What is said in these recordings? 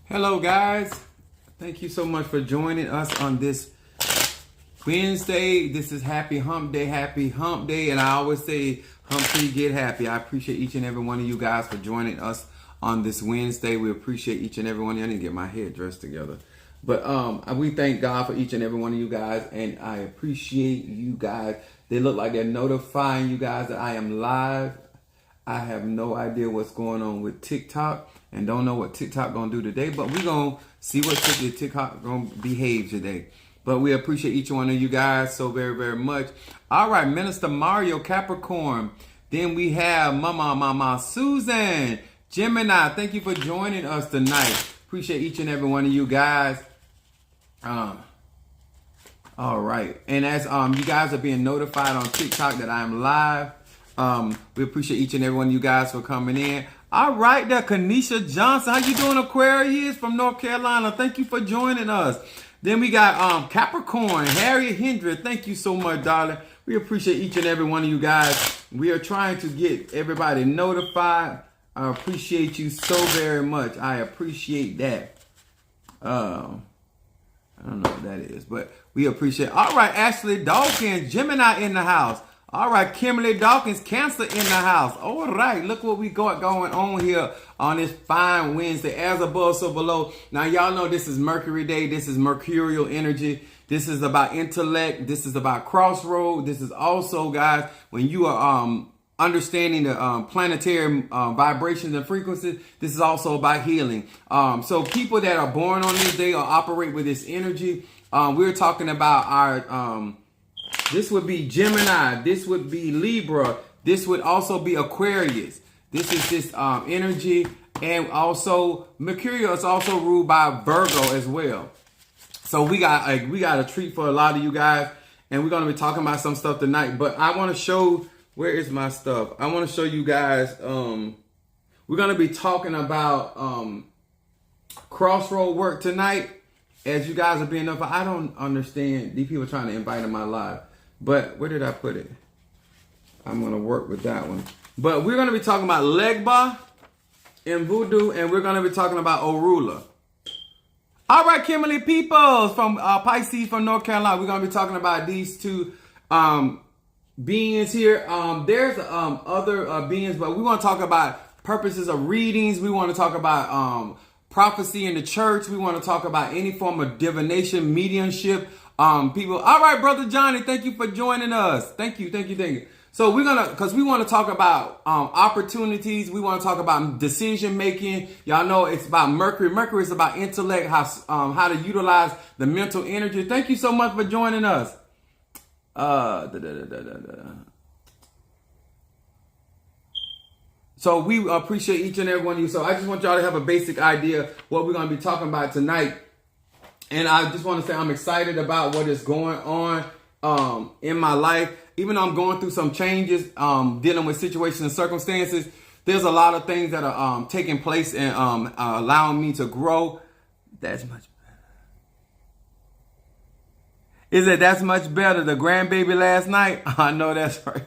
Hello guys, thank you so much for joining us on this Wednesday. This is happy hump day, and I always say hump day, get happy. I appreciate each and every one of you guys for joining us on this Wednesday. We appreciate each and every one of you. I need to get my hair dressed together. But we thank God for each and every one of you guys, and I appreciate you guys. They look like they're notifying you guys that I am live. I have no idea what's going on with TikTok and don't know what TikTok gonna do today, but we're gonna see what TikTok gonna behave today. But we appreciate each one of you guys so very, very much. All right, Minister Mario, Capricorn. Then we have Mama Susan, Gemini. Thank you for joining us tonight. Appreciate each and every one of you guys. All right, and as you guys are being notified on TikTok that I am live. We appreciate each and every one of you guys for coming in. All right, there, Kanisha Johnson. How you doing, Aquarius from North Carolina? Thank you for joining us. Then we got Capricorn, Harriet Hendra. Thank you so much, darling. We appreciate each and every one of you guys. We are trying to get everybody notified. I appreciate you so very much. I appreciate that. I don't know what that is, but we appreciate. All right, Ashley Dawkins, Gemini in the house. All right, Kimberly Dawkins, Cancer in the house. All right, look what we got going on here on this fine Wednesday. As above, so below. Now, y'all know this is Mercury Day. This is mercurial energy. This is about intellect. This is about crossroad. This is also, guys, when you are understanding the planetary vibrations and frequencies, this is also about healing. So people that are born on this day or operate with this energy, we're talking about our... this would be Gemini. This would be Libra. This would also be Aquarius. This is this energy. And also Mercury is also ruled by Virgo as well. So we got a treat for a lot of you guys. And we're going to be talking about some stuff tonight. But I want to show, where is my stuff? I want to show you guys, we're going to be talking about crossroad work tonight. As you guys are being up, I don't understand. These people are trying to invite in my live. But where did I put it? I'm going to work with that one. But we're going to be talking about Legba in Voodoo. And we're going to be talking about Orula. All right, Kimberly Peoples from Pisces from North Carolina. We're going to be talking about these two beings here. There's other beings, but we want to talk about purposes of readings. We want to talk about... prophecy in the church. We want to talk about any form of divination, mediumship. People. All right, Brother Johnny, thank you for joining us. Thank you. So we're going to, because we want to talk about opportunities. We want to talk about decision making. Y'all know it's about Mercury. Mercury is about intellect, how to utilize the mental energy. Thank you so much for joining us. So we appreciate each and every one of you. So I just want y'all to have a basic idea what we're going to be talking about tonight. And I just want to say I'm excited about what is going on in my life. Even though I'm going through some changes, dealing with situations and circumstances, there's a lot of things that are taking place and allowing me to grow. That's much better. Is it that's much better? The grandbaby last night? I know that's right.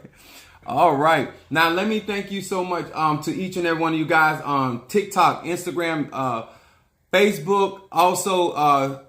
All right. Now, let me thank you so much to each and every one of you guys on TikTok, Instagram, Facebook, also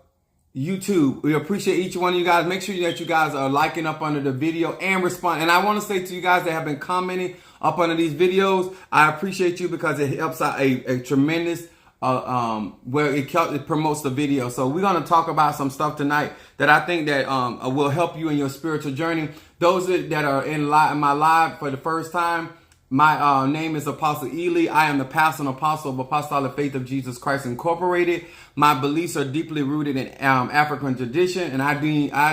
YouTube. We appreciate each one of you guys. Make sure that you guys are liking up under the video and respond. And I want to say to you guys that have been commenting up under these videos, I appreciate you because it helps out a tremendous where it promotes the video. So we're going to talk about some stuff tonight that I think that will help you in your spiritual journey. Those that are in my live for the first time, my name is Apostle Ely. I am the pastor and apostle of Apostolic Faith of Jesus Christ Incorporated. My beliefs are deeply rooted in African tradition, and I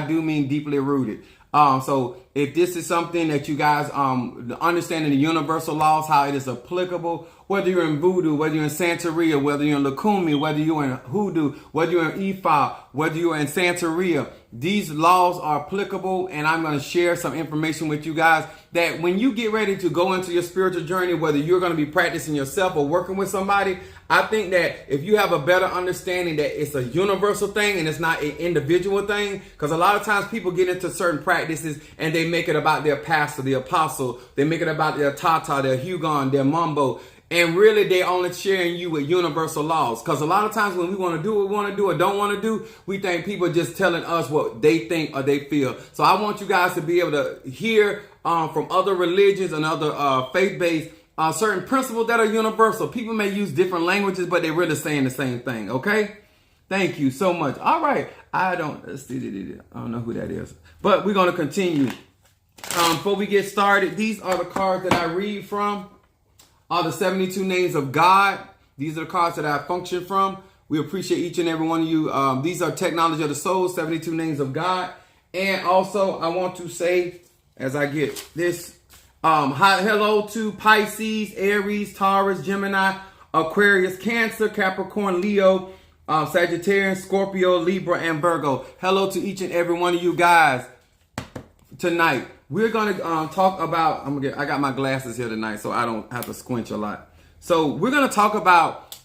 do mean deeply rooted. So if this is something that you guys understanding the universal laws, how it is applicable, whether you're in Voodoo, whether you're in Santeria, whether you're in Lukumi, whether you're in Hoodoo, whether you're in Ifa, whether you're in Santeria, these laws are applicable, and I'm going to share some information with you guys that when you get ready to go into your spiritual journey, whether you're going to be practicing yourself or working with somebody, I think that if you have a better understanding that it's a universal thing and it's not an individual thing, because a lot of times people get into certain practices and they make it about their pastor, the apostle, they make it about their tata, their Hugon, their mumbo. And really, they're only sharing you with universal laws. Because a lot of times when we want to do what we want to do or don't want to do, we think people are just telling us what they think or they feel. So I want you guys to be able to hear from other religions and other faith-based certain principles that are universal. People may use different languages, but they're really saying the same thing, okay? Thank you so much. All right. I don't know who that is. But we're going to continue. Before we get started, these are the cards that I read from. Are the 72 names of God. These are the cards that I function from. We appreciate each and every one of you. These are Technology of the Soul, 72 names of God. And also, I want to say, as I get this, hello to Pisces, Aries, Taurus, Gemini, Aquarius, Cancer, Capricorn, Leo, Sagittarius, Scorpio, Libra, and Virgo. Hello to each and every one of you guys tonight. We're going to talk about, I got my glasses here tonight, so I don't have to squinch a lot. So we're going to talk about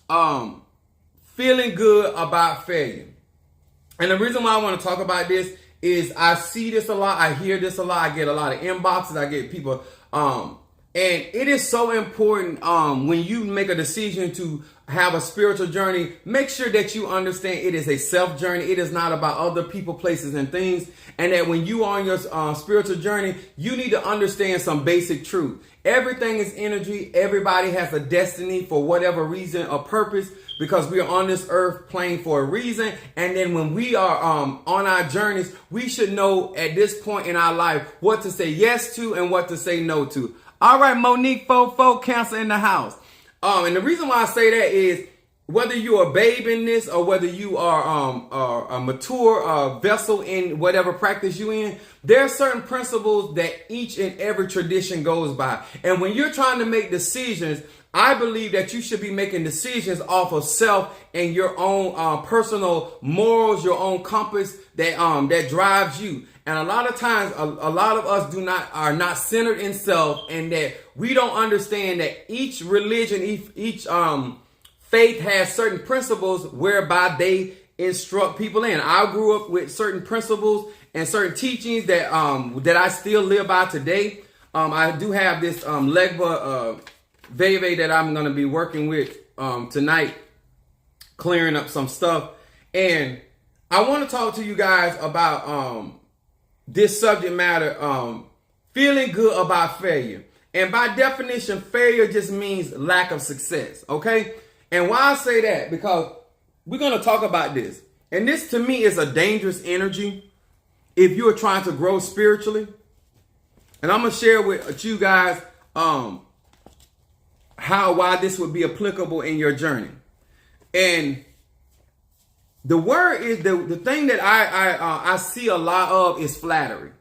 feeling good about failure. And the reason why I want to talk about this is I see this a lot. I hear this a lot. I get a lot of inboxes. I get people. And it is so important when you make a decision to have a spiritual journey, make sure that you understand it is a self journey. It is not about other people, places, and things. And that when you are on your spiritual journey, you need to understand some basic truth. Everything is energy. Everybody has a destiny for whatever reason or purpose, because we are on this earth plane for a reason. And then when we are on our journeys, we should know at this point in our life what to say yes to and what to say no to. All right, Monique Fofo, Cancer in the house. And the reason why I say that is whether you're a babe in this or whether you are a mature vessel in whatever practice you're in, there are certain principles that each and every tradition goes by. And when you're trying to make decisions, I believe that you should be making decisions off of self and your own personal morals, your own compass that drives you. And a lot of times, a lot of us are not centered in self, and that we don't understand that each religion, each faith has certain principles whereby they instruct people in. I grew up with certain principles and certain teachings that I still live by today. I do have this Legba Veve that I'm going to be working with tonight, clearing up some stuff. And I want to talk to you guys about this subject matter, feeling good about failure. And by definition, failure just means lack of success, okay? And why I say that, because we're going to talk about this. And this, to me, is a dangerous energy if you're trying to grow spiritually. And I'm going to share with you guys why this would be applicable in your journey. And the word is the thing that I see a lot of is flattery.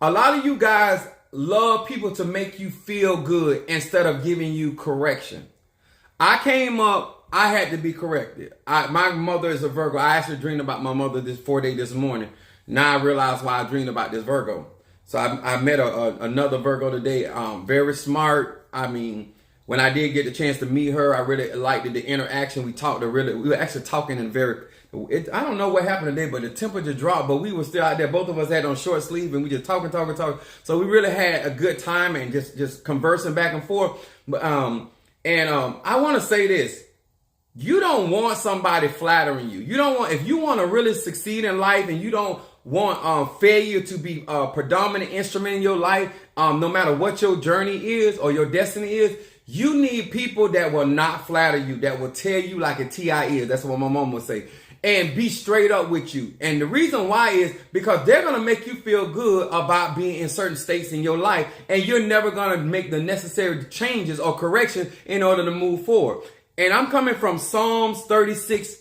A lot of you guys love people to make you feel good instead of giving you correction. I came up, I had to be corrected. My mother is a Virgo. I actually dreamed about my mother this morning. Now I realize why I dreamed about this Virgo. So I met another Virgo today. Very smart. I mean, when I did get the chance to meet her, I really liked the interaction. We were actually talking in I don't know what happened today, but the temperature dropped, but we were still out there. Both of us had on short sleeve, and we just talking. So we really had a good time and just conversing back and forth. But I want to say this. You don't want somebody flattering you. You don't want, if you want to really succeed in life and you don't want failure to be a predominant instrument in your life, no matter what your journey is or your destiny is, you need people that will not flatter you, that will tell you like a T.I. is. That's what my mom would say. And be straight up with you. And the reason why is because they're going to make you feel good about being in certain states in your life. And you're never going to make the necessary changes or corrections in order to move forward. And I'm coming from Psalms 36,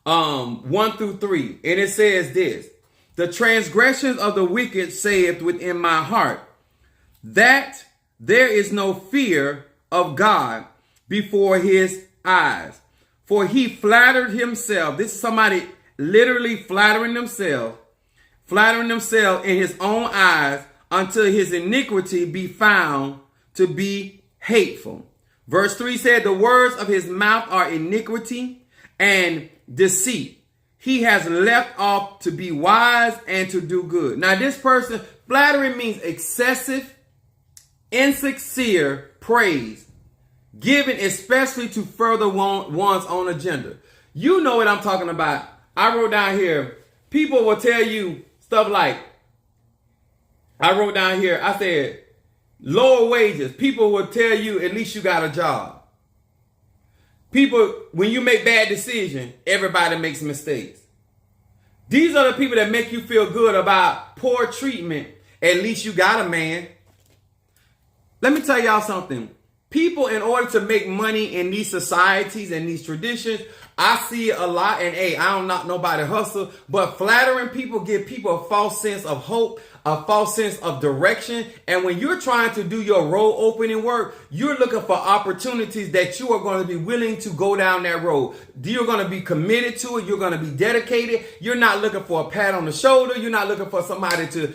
1 through 3. And it says this: the transgressions of the wicked saith within my heart, that there is no fear of God before his eyes. For he flattered himself. This is somebody literally flattering themselves in his own eyes, until his iniquity be found to be hateful. Verse 3 said, the words of his mouth are iniquity and deceit. He has left off to be wise and to do good. Now this person, flattery means excessive, insincere praise given especially to further one's own agenda. You know what I'm talking about. I wrote down here, people will tell you stuff like, I wrote down here, I said, lower wages. People will tell you at least you got a job. People, when you make bad decisions, everybody makes mistakes. These are the people that make you feel good about poor treatment. At least you got a man. Let me tell y'all something. People, in order to make money in these societies and these traditions, I see it a lot. And hey, I don't knock nobody hustle, but flattering people give people a false sense of hope, a false sense of direction. And when you're trying to do your road opening work, you're looking for opportunities that you are going to be willing to go down that road. You're going to be committed to it. You're going to be dedicated. You're not looking for a pat on the shoulder. You're not looking for somebody to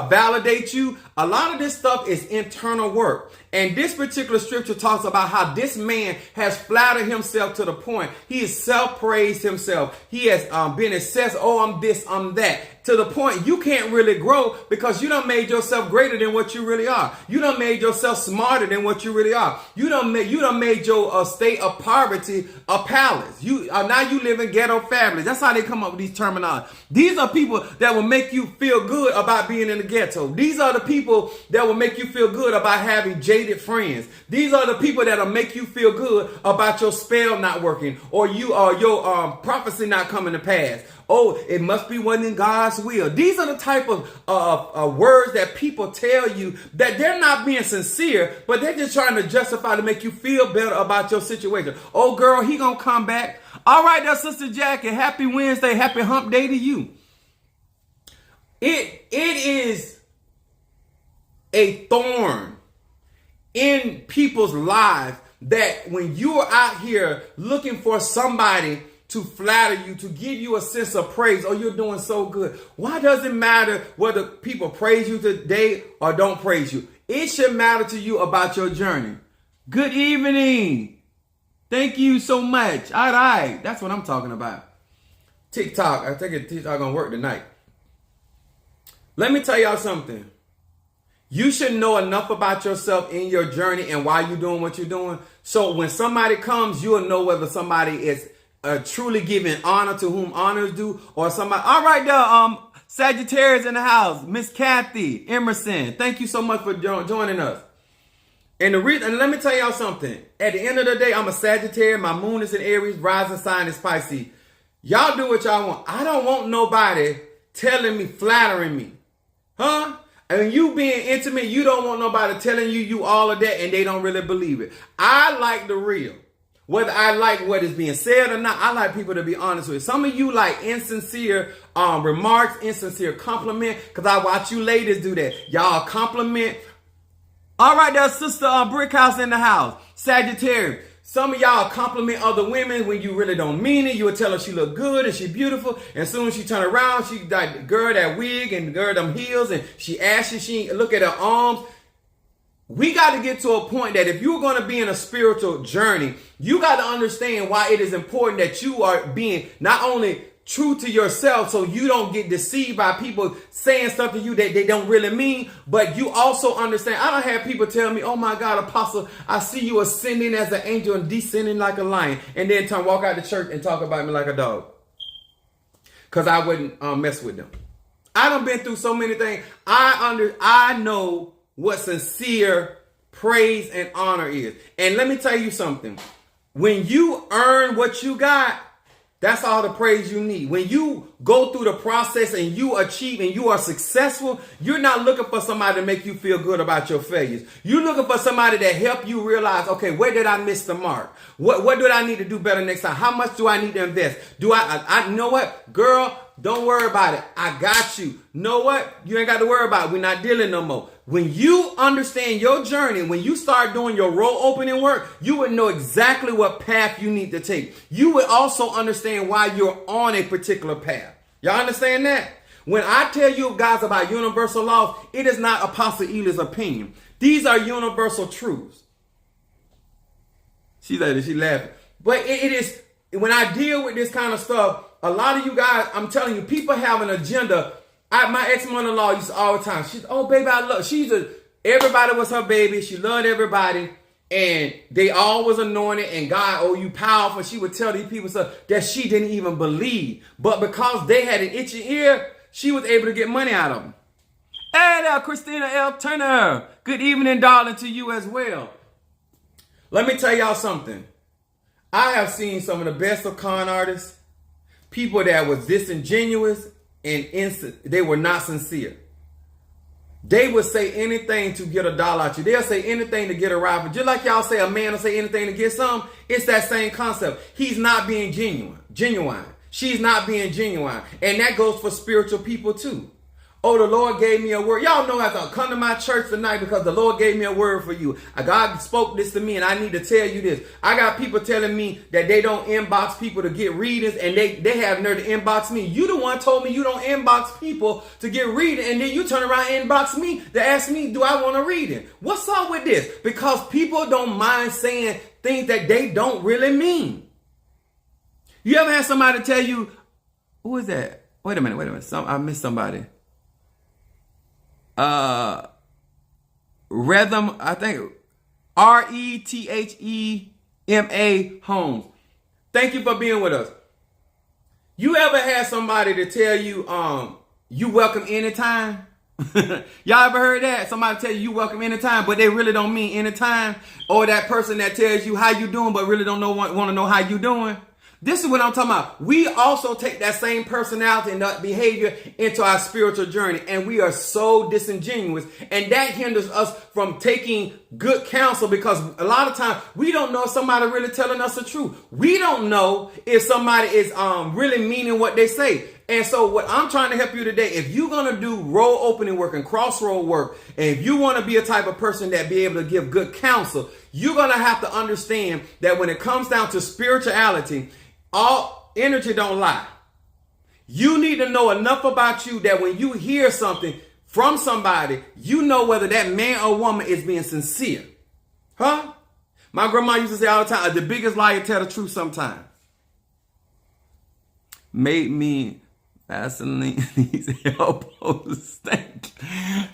validate you. A lot of this stuff is internal work. And this particular scripture talks about how this man has flattered himself to the point. He has self-praised himself. He has been assessed, oh, I'm this, I'm that. To the point you can't really grow because you done made yourself greater than what you really are. You done made yourself smarter than what you really are. You done made your state of poverty a palace. Now you live in ghetto families. That's how they come up with these terminology. These are people that will make you feel good about being in the ghetto. These are the people that will make you feel good about having jaded friends. These are the people that will make you feel good about your spell not working or your prophecy not coming to pass. Oh, it must be one in God's will. These are the type of words that people tell you that they're not being sincere, but they're just trying to justify to make you feel better about your situation. Oh, girl, he gonna come back. All right, there, Sister Jackie. Happy Wednesday. Happy hump day to you. It is a thorn in people's lives that when you are out here looking for somebody to flatter you, to give you a sense of praise, oh, you're doing so good. Why does it matter whether people praise you today or don't praise you? It should matter to you about your journey. Good evening. Thank you so much. All right. That's what I'm talking about. TikTok. I think TikTok gonna work tonight. Let me tell y'all something. You should know enough about yourself in your journey and why you're doing what you're doing. So when somebody comes, you'll know whether somebody is truly giving honor to whom honor is due, or somebody. All right, there, Sagittarius in the house, Miss Kathy Emerson. Thank you so much for joining us. And let me tell y'all something. At the end of the day, I'm a Sagittarius. My moon is in Aries. Rising sign is Pisces. Y'all do what y'all want. I don't want nobody telling me, flattering me, huh? And you being intimate, you don't want nobody telling you all of that, and they don't really believe it. I like the real. Whether I like what is being said or not, I like people to be honest with. Some of you like insincere remarks, insincere compliment, because I watch you ladies do that. Y'all compliment. All right, there's Sister Brickhouse in the house. Sagittarius. Some of y'all compliment other women when you really don't mean it. You will tell her she look good and she beautiful. And as soon as she turn around, she like, girl, that wig and girl, them heels, and she ashy. She look at her arms. We got to get to a point that if you're going to be in a spiritual journey, you got to understand why it is important that you are being not only true to yourself so you don't get deceived by people saying stuff to you that they don't really mean, but you also understand. I don't have people tell me, oh my God, Apostle, I see you ascending as an angel and descending like a lion, and then walk out the church and talk about me like a dog. Because I wouldn't mess with them. I done been through so many things. I know what sincere praise and honor is. And let me tell you something. When you earn what you got, that's all the praise you need. When you go through the process and you achieve and you are successful, you're not looking for somebody to make you feel good about your failures. You're looking for somebody to help you realize, okay, where did I miss the mark? What do I need to do better next time? How much do I need to invest? I know what? Girl, don't worry about it. I got you. Know what? You ain't got to worry about it. We're not dealing no more. When you understand your journey, when you start doing your road opening work, you would know exactly what path you need to take. You would also understand why you're on a particular path. Y'all understand that? When I tell you guys about universal laws, it is not Apostle Eli's opinion. These are universal truths. She laughing. But it is, when I deal with this kind of stuff, a lot of you guys, I'm telling you, people have an agenda. My ex-mother-in-law used to all the time. She's, oh, baby, I love. Everybody was her baby. She loved everybody. and they all was anointed, and God, oh, you powerful. She would tell these people stuff that she didn't even believe. But because they had an itchy ear, she was able to get money out of them. Hey there, Christina L. Turner. Good evening, darling, to you as well. Let me tell y'all something. I have seen some of the best of con artists, people that was disingenuous and they were not sincere. They would say anything to get $1 out you. They'll say anything to get a rifle. Just like y'all say a man will say anything to get some. It's that same concept. He's not being genuine. She's not being genuine. And that goes for spiritual people too. Oh, the Lord gave me a word. Y'all know as I come to my church tonight because the Lord gave me a word for you. God spoke this to me and I need to tell you this. I got people telling me that they don't inbox people to get readings and they have nerve to inbox me. You the one told me you don't inbox people to get reading, and then you turn around and inbox me to ask me, do I want a reading? What's up with this? Because people don't mind saying things that they don't really mean. You ever had somebody tell you, who is that? Wait a minute. I missed somebody. Rhythm, I think RETHEMA Holmes. Thank you for being with us. You ever had somebody to tell you you welcome anytime? Y'all ever heard that? Somebody tell you welcome anytime, but they really don't mean anytime? Or that person that tells you how you doing, but really don't want to know how you doing? This is what I'm talking about. We also take that same personality and that behavior into our spiritual journey, and we are so disingenuous, and that hinders us from taking good counsel, because a lot of times we don't know if somebody really telling us the truth. We don't know if somebody is really meaning what they say. And so what I'm trying to help you today, if you're going to do road opening work and crossroad work, and if you want to be a type of person that be able to give good counsel, you're going to have to understand that when it comes down to spirituality, all energy don't lie. You need to know enough about you that when you hear something from somebody, you know whether that man or woman is being sincere. Huh? My grandma used to say all the time, the biggest liar tell the truth sometimes. Made me Vaseline these elbows. Thank you.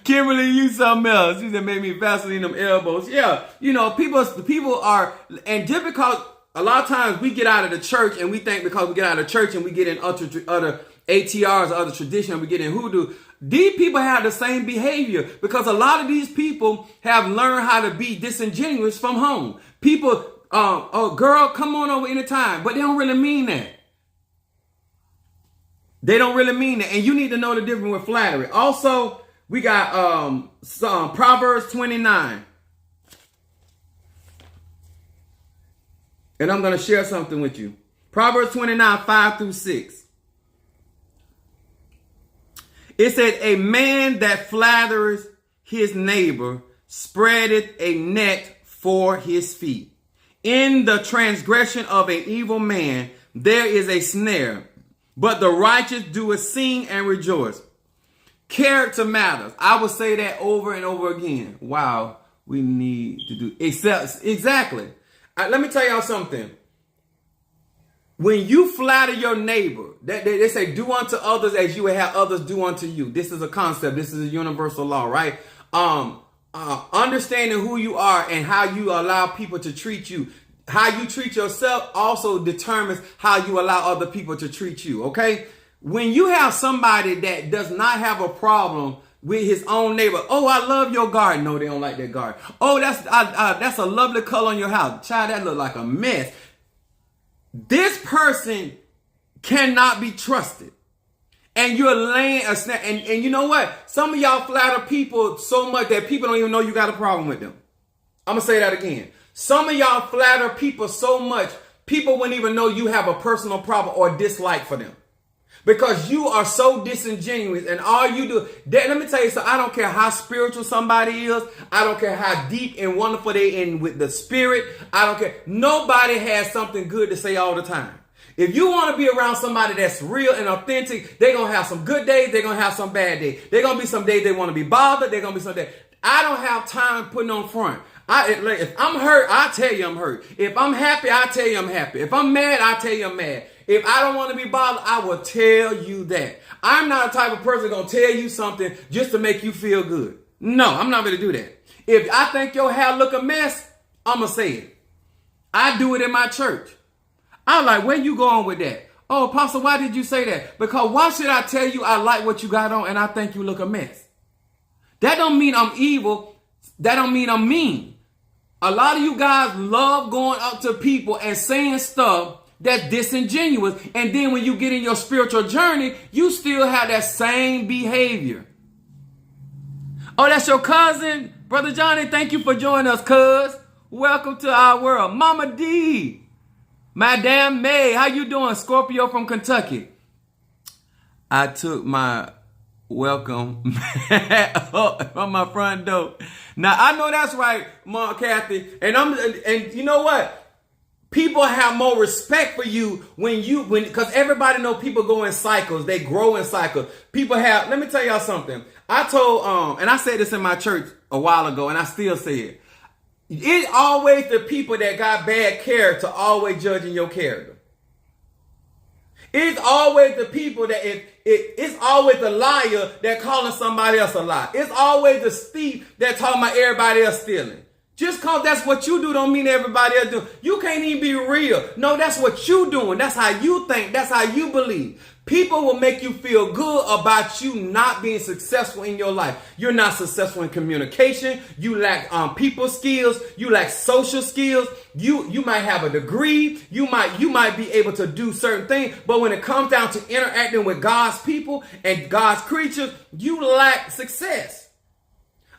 Kimberly, you something else. She said, made me Vaseline them elbows. Yeah, you know, people are, and just because a lot of times we get out of the church and we think because we get out of church and we get in other ATRs or other tradition and we get in hoodoo, these people have the same behavior because a lot of these people have learned how to be disingenuous from home. People, oh, girl, come on over anytime, but they don't really mean that. They don't really mean that. And you need to know the difference with flattery. Also, we got some Proverbs 29. And I'm going to share something with you. Proverbs 29, 5-6. It said, a man that flatters his neighbor spreadeth a net for his feet. In the transgression of an evil man, there is a snare, but the righteous do sing and rejoice. Character matters. I will say that over and over again. Wow, we need to do exactly. Let me tell y'all something. When you flatter your neighbor, they say, do unto others as you would have others do unto you. This is a concept. This is a universal law, right? Understanding who you are and how you allow people to treat you. How you treat yourself also determines how you allow other people to treat you, okay? When you have somebody that does not have a problem with his own neighbor. Oh, I love your garden. No, they don't like that garden. Oh, that's a lovely color on your house. Child, that look like a mess. This person cannot be trusted. And you're laying a snap. And you know what? Some of y'all flatter people so much that people don't even know you got a problem with them. I'm going to say that again. Some of y'all flatter people so much, people wouldn't even know you have a personal problem or dislike for them. Because you are so disingenuous and all you do, let me tell you something, I don't care how spiritual somebody is. I don't care how deep and wonderful they in with the spirit. I don't care. Nobody has something good to say all the time. If you want to be around somebody that's real and authentic, they're going to have some good days. They're going to have some bad days. They're going to be some days they want to be bothered. They're going to be some days. I don't have time putting on front. If I'm hurt, I tell you I'm hurt. If I'm happy, I tell you I'm happy. If I'm mad, I tell you I'm mad. If I don't want to be bothered, I will tell you that. I'm not a type of person going to tell you something just to make you feel good. No, I'm not going to do that. If I think your hair look a mess, I'm going to say it. I do it in my church. I'm like, where you going with that? Oh, Apostle, why did you say that? Because why should I tell you I like what you got on and I think you look a mess? That don't mean I'm evil. That don't mean I'm mean. A lot of you guys love going up to people and saying stuff that's disingenuous. And then when you get in your spiritual journey, you still have that same behavior. Oh, that's your cousin? Brother Johnny, thank you for joining us, cuz. Welcome to our world. Mama D. Madame May, how you doing? Scorpio from Kentucky. I took my welcome from my front door. Now, I know that's right, Mom Kathy. And you know what? People have more respect for you because everybody know people go in cycles. They grow in cycles. Let me tell y'all something. I told, and I said this in my church a while ago, and I still say it. It's always the people that got bad character always judging your character. It's always the people that it's always the liar that calling somebody else a lie. It's always the thief that talking about everybody else stealing. Just cause that's what you do don't mean everybody else do. You can't even be real. No, that's what you doing. That's how you think. That's how you believe. People will make you feel good about you not being successful in your life. You're not successful in communication. You lack people skills. You lack social skills. You might have a degree. You might be able to do certain things. But when it comes down to interacting with God's people and God's creatures, you lack success.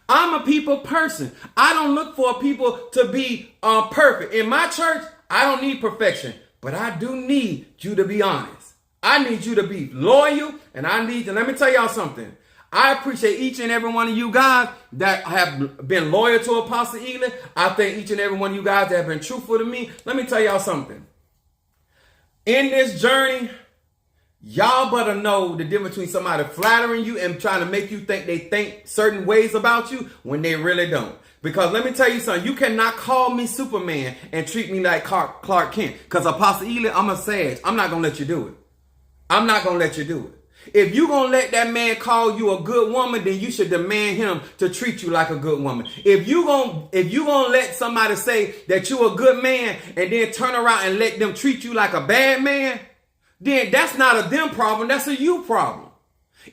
I'm a people person. I don't look for people to be perfect. In my church, I don't need perfection. But I do need you to be honest. I need you to be loyal, and let me tell y'all something. I appreciate each and every one of you guys that have been loyal to Apostle Ely. I thank each and every one of you guys that have been truthful to me. Let me tell y'all something. In this journey, y'all better know the difference between somebody flattering you and trying to make you think they think certain ways about you when they really don't. Because let me tell you something, you cannot call me Superman and treat me like Clark Kent. Because Apostle Ely, I'm a Sag. I'm not going to let you do it. I'm not going to let you do it. If you're going to let that man call you a good woman, then you should demand him to treat you like a good woman. If you're going to let somebody say that you're a good man and then turn around and let them treat you like a bad man, then that's not a them problem. That's a you problem.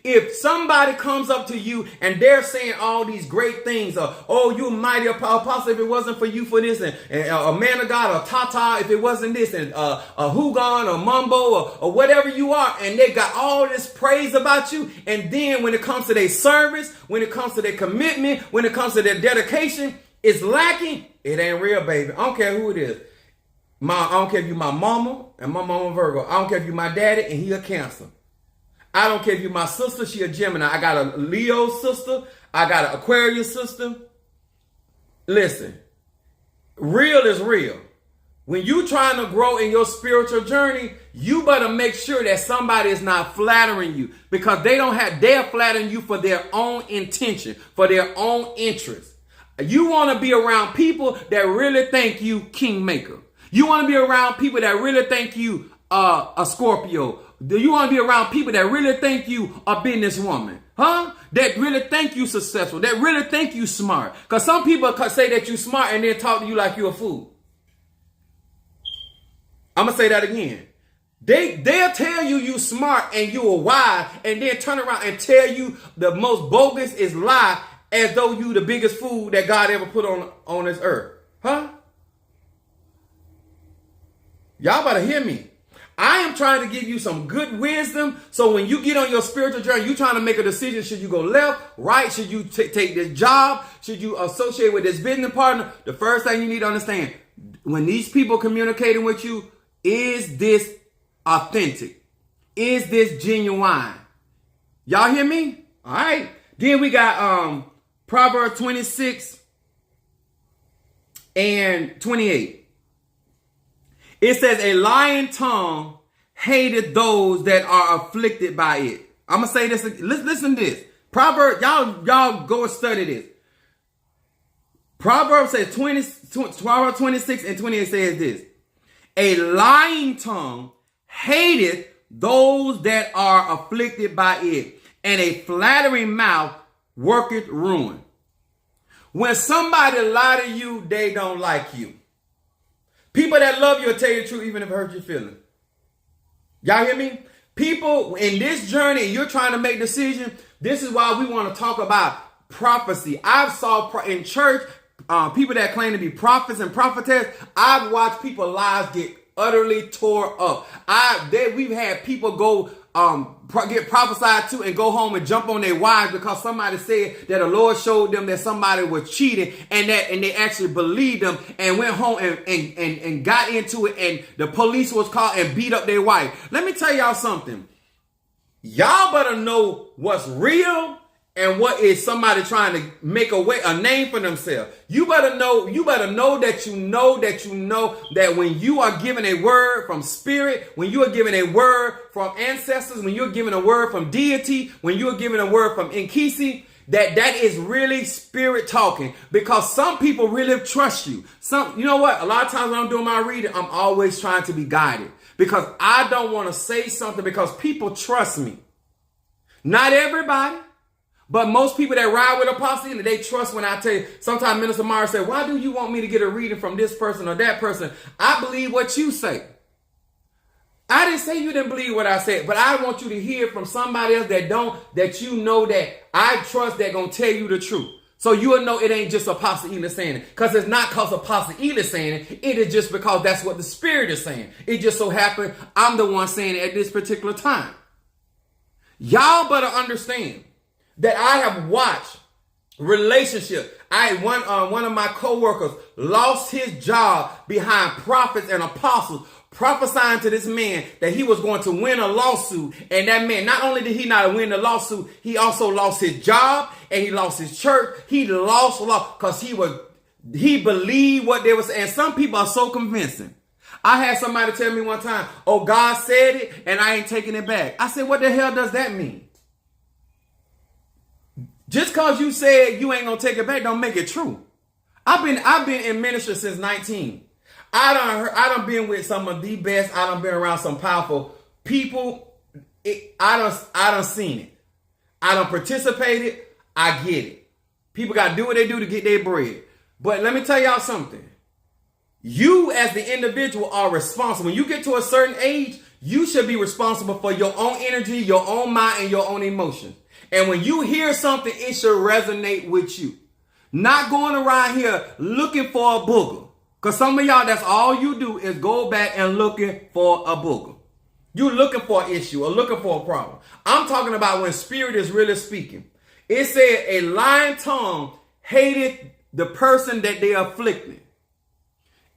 If somebody comes up to you and they're saying all these great things, oh, you mighty apostle, if it wasn't for you for this, and a man of God, or Tata, if it wasn't this, and a Hugon, or Mumbo, or whatever you are, and they got all this praise about you, and then when it comes to their service, when it comes to their commitment, when it comes to their dedication, it's lacking, it ain't real, baby. I don't care who it is. I don't care if you my mama, and my mama Virgo. I don't care if you my daddy, and he a Cancer. I don't care if you're my sister, she a Gemini. I got a Leo sister. I got an Aquarius sister. Listen, real is real. When you trying to grow in your spiritual journey, you better make sure that somebody is not flattering you, because they're flattering you for their own intention, for their own interest. You want to be around people that really think you kingmaker. You want to be around people that really think you a Scorpio. Do you want to be around people that really think you a businesswoman? Huh? That really think you successful. That really think you smart. Because some people say that you smart and then talk to you like you a fool. I'm going to say that again. They'll tell you smart and you are wise, and then turn around and tell you the most bogus is lie, as though you the biggest fool that God ever put on this earth. Huh? Y'all better hear me. I am trying to give you some good wisdom, so when you get on your spiritual journey, you're trying to make a decision. Should you go left, right? Should you take this job? Should you associate with this business partner? The first thing you need to understand, when these people communicating with you, is this authentic? Is this genuine? Y'all hear me? All right. Then we got Proverbs 26 and 28. It says, a lying tongue hateth those that are afflicted by it. I'm going to say this. Listen to this. Proverbs, y'all go and study this. Proverbs says Proverbs 26 and 28 says this. A lying tongue hateth those that are afflicted by it, and a flattering mouth worketh ruin. When somebody lie to you, they don't like you. People that love you will tell you the truth even if it hurts your feelings. Y'all hear me? People in this journey, you're trying to make decisions. This is why we want to talk about prophecy. I've saw in church, people that claim to be prophets and prophetess. I've watched people's lives get utterly tore up. We've had people go get prophesied to and go home and jump on their wives because somebody said that the Lord showed them that somebody was cheating, and they actually believed them and went home and got into it, and the police was called and beat up their wife. Let me tell y'all something. Y'all better know what's real and what is somebody trying to make a name for themselves. You better know that when you are given a word from spirit, when you are given a word from ancestors, when you're given a word from deity, when you are given a word from Inkisi, that is really spirit talking, because some people really trust you. You know what? A lot of times when I'm doing my reading, I'm always trying to be guided because I don't want to say something because people trust me. Not everybody. But most people that ride with Apostle, they trust when I tell you. Sometimes Minister Mara said, why do you want me to get a reading from this person or that person? I believe what you say. I didn't say you didn't believe what I said, but I want you to hear from somebody else that you know that I trust, that gonna tell you the truth. So you'll know it ain't just Apostle Ela saying it. Because it's not because Apostle Ela saying it. It is just because that's what the Spirit is saying. It just so happened I'm the one saying it at this particular time. Y'all better understand that I have watched relationship. One of my co-workers lost his job behind prophets and apostles prophesying to this man that he was going to win a lawsuit. And that man, not only did he not win the lawsuit, he also lost his job and he lost his church. He lost a lot because he believed what they were saying. And some people are so convincing. I had somebody tell me one time, oh, God said it and I ain't taking it back. I said, what the hell does that mean? Just because you said you ain't gonna take it back don't make it true. I've been in ministry since 19. I done been with some of the best. I done been around some powerful people. I done seen it. I done participated. I get it. People got to do what they do to get their bread. But let me tell y'all something. You as the individual are responsible. When you get to a certain age, you should be responsible for your own energy, your own mind, and your own emotions. And when you hear something, it should resonate with you. Not going around here looking for a booger. Because some of y'all, that's all you do is go back and looking for a booger. You're looking for an issue or looking for a problem. I'm talking about when spirit is really speaking. It said a lying tongue hated the person that they afflicted.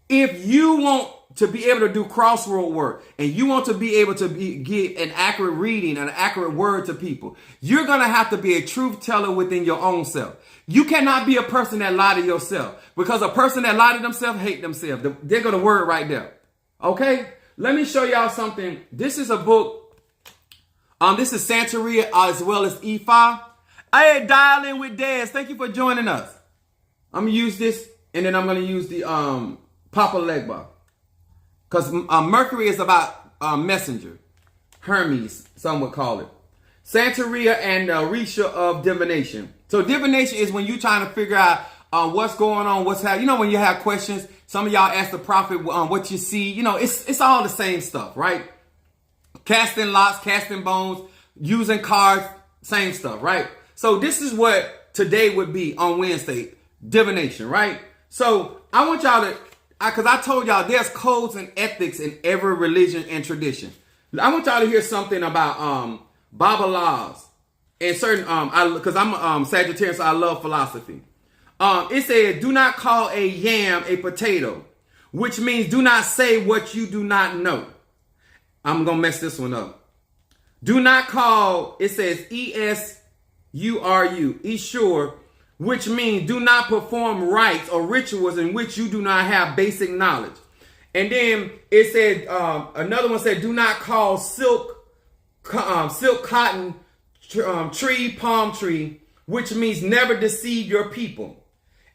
If you want to be able to do crossroad work and you want to be able to get an accurate reading, an accurate word to people, you're going to have to be a truth teller within your own self. You cannot be a person that lie to yourself, because a person that lie to themselves hate themselves. They're going to word right there. Okay. Let me show y'all something. This is a book. This is Santeria as well as Ifa. Hey, dial in with Daz. Thank you for joining us. I'm going to use this and then I'm going to use the Papa Legba. Because Mercury is about messenger. Hermes, some would call it. Santeria and Risha of divination. So divination is when you're trying to figure out what's going on, what's happening. You know, when you have questions, some of y'all ask the prophet what you see. You know, it's all the same stuff, right? Casting lots, casting bones, using cards, same stuff, right? So this is what today would be on Wednesday, divination, right? So I want y'all to, because I told y'all there's codes and ethics in every religion and tradition. I want y'all to hear something about Baba laws and certain, because I'm Sagittarius, so I love philosophy. It said, do not call a yam a potato, which means do not say what you do not know. I'm going to mess this one up. Do not call, it says ESURU, Esure, which means do not perform rites or rituals in which you do not have basic knowledge. And then it said, another one said, do not call silk, cotton, tree, palm tree, which means never deceive your people.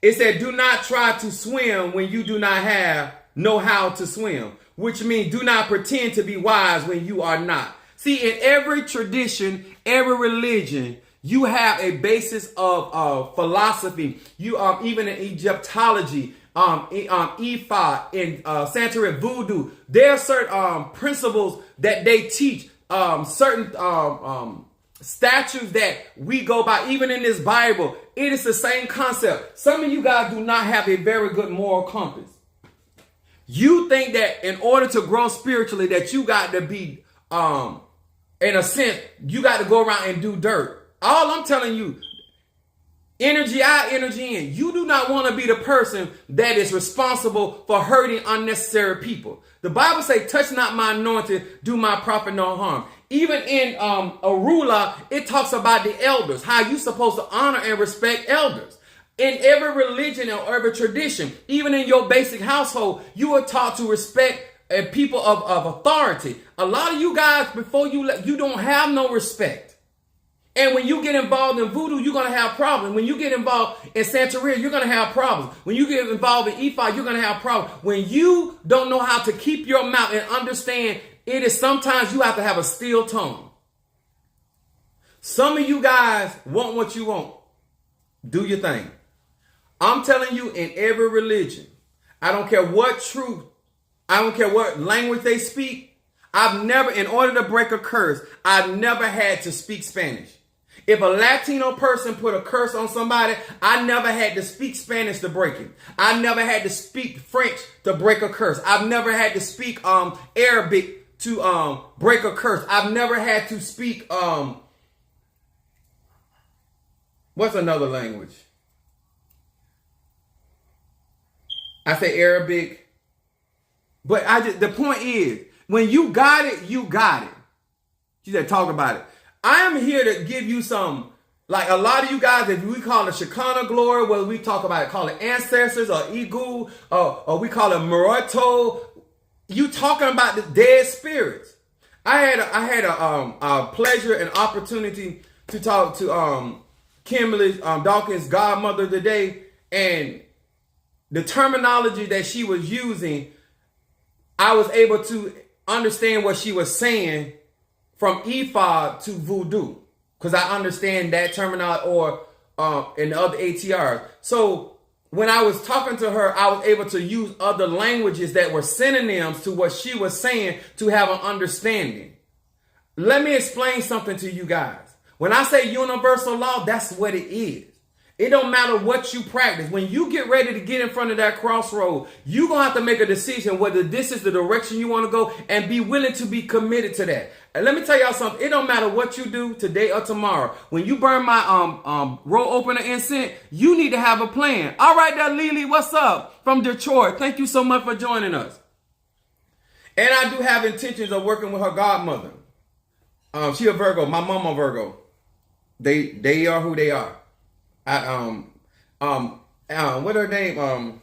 It said, do not try to swim when you do not know how to swim, which means do not pretend to be wise when you are not. See, in every tradition, every religion, You have a basis of philosophy. You even in Egyptology, Ifa, in Santeria, Voodoo. There are certain principles that they teach. Certain statutes that we go by. Even in this Bible, it is the same concept. Some of you guys do not have a very good moral compass. You think that in order to grow spiritually, that you got to be, in a sense, you got to go around and do dirt. All I'm telling you, energy out, energy in. You do not want to be the person that is responsible for hurting unnecessary people. The Bible says, touch not my anointed, do my prophet no harm. Even in Arula, it talks about the elders, how you supposed to honor and respect elders. In every religion or every tradition, even in your basic household, you are taught to respect people of authority. A lot of you guys, before you don't have no respect. And when you get involved in voodoo, you're going to have problems. When you get involved in Santeria, you're going to have problems. When you get involved in Ifa, you're going to have problems. When you don't know how to keep your mouth and understand, it is sometimes you have to have a still tongue. Some of you guys want what you want. Do your thing. I'm telling you, in every religion, I don't care what truth, I don't care what language they speak. I've never, in order to break a curse, I've never had to speak Spanish. If a Latino person put a curse on somebody, I never had to speak Spanish to break it. I never had to speak French to break a curse. I've never had to speak Arabic to break a curse. I've never had to speak what's another language? I say Arabic. But the point is, when you got it, you got it. She said, talk about it. I am here to give you some, like a lot of you guys, if we call it Shekinah glory, whether we talk about it, call it ancestors or Igu, or we call it Moroto, you talking about the dead spirits. I had a pleasure and opportunity to talk to Kimberly Dawkins' godmother today, and the terminology that she was using, I was able to understand what she was saying from Ifa to Voodoo, because I understand that terminology, or in the other ATRs. So when I was talking to her, I was able to use other languages that were synonyms to what she was saying to have an understanding. Let me explain something to you guys. When I say universal law, that's what it is. It don't matter what you practice. When you get ready to get in front of that crossroad, you're going to have to make a decision whether this is the direction you want to go and be willing to be committed to that. And let me tell y'all something. It don't matter what you do today or tomorrow. When you burn my roll opener incense, you need to have a plan. All right, there, Lily, what's up? From Detroit. Thank you so much for joining us. And I do have intentions of working with her godmother. She a Virgo. My mama Virgo. They are who they are. What her name?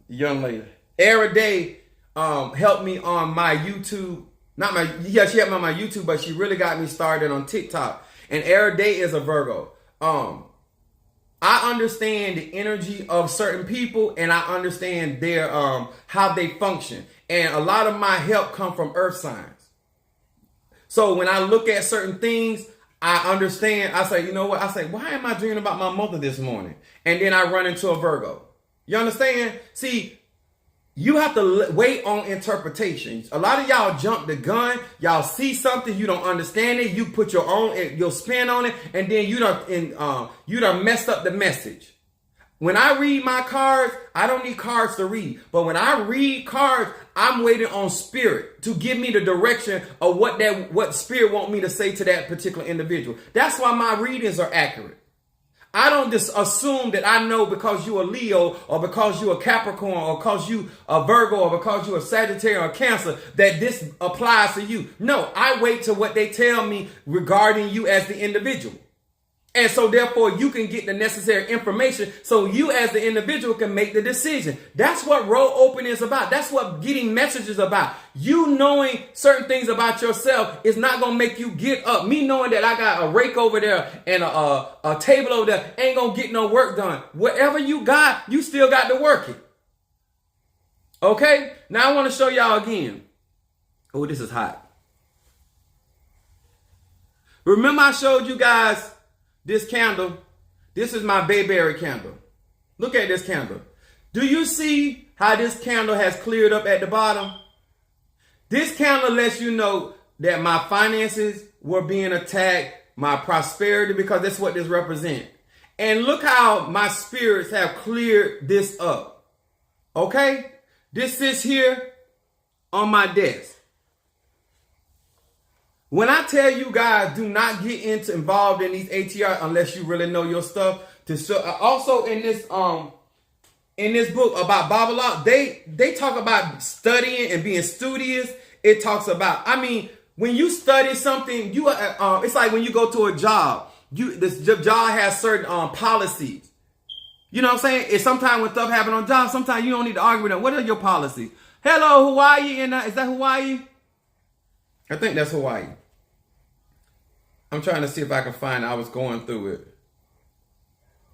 Young lady. Era Day helped me on my YouTube. She helped me on my YouTube, but she really got me started on TikTok. And Era Day is a Virgo. I understand the energy of certain people, and I understand their how they function. And a lot of my help come from earth signs. So when I look at certain things, I understand. I say, you know what? I say, why am I dreaming about my mother this morning? And then I run into a Virgo. You understand? See, you have to wait on interpretations. A lot of y'all jump the gun. Y'all see something, you don't understand it. You put your spin on it, and then you done messed up the message. When I read my cards, I don't need cards to read. But when I read cards, I'm waiting on spirit to give me the direction of what spirit want me to say to that particular individual. That's why my readings are accurate. I don't just assume that I know because you a Leo, or because you a Capricorn, or because you a Virgo, or because you a Sagittarius or Cancer, that this applies to you. No, I wait till what they tell me regarding you as the individual. And so therefore you can get the necessary information so you as the individual can make the decision. That's what roll open is about. That's what getting messages about. You knowing certain things about yourself is not going to make you get up. Me knowing that I got a rake over there and a table over there ain't going to get no work done. Whatever you got, you still got to work it. Okay? Now I want to show y'all again. Oh, this is hot. Remember I showed you guys this candle? This is my bayberry candle. Look at this candle. Do you see how this candle has cleared up at the bottom? This candle lets you know that my finances were being attacked, my prosperity, because that's what this represents. And look how my spirits have cleared this up. Okay? This sits here on my desk. When I tell you guys, do not get involved in these ATR unless you really know your stuff. Also in this book about Babylon, they talk about studying and being studious. It talks about, when you study something, it's like when you go to a job. This job has certain policies. You know what I'm saying? It's sometimes when stuff happens on jobs, sometimes you don't need to argue with them. What are your policies? Hello, Hawaii. Is that Hawaii? I think that's Hawaii. I'm trying to see if I can find it. I was going through it.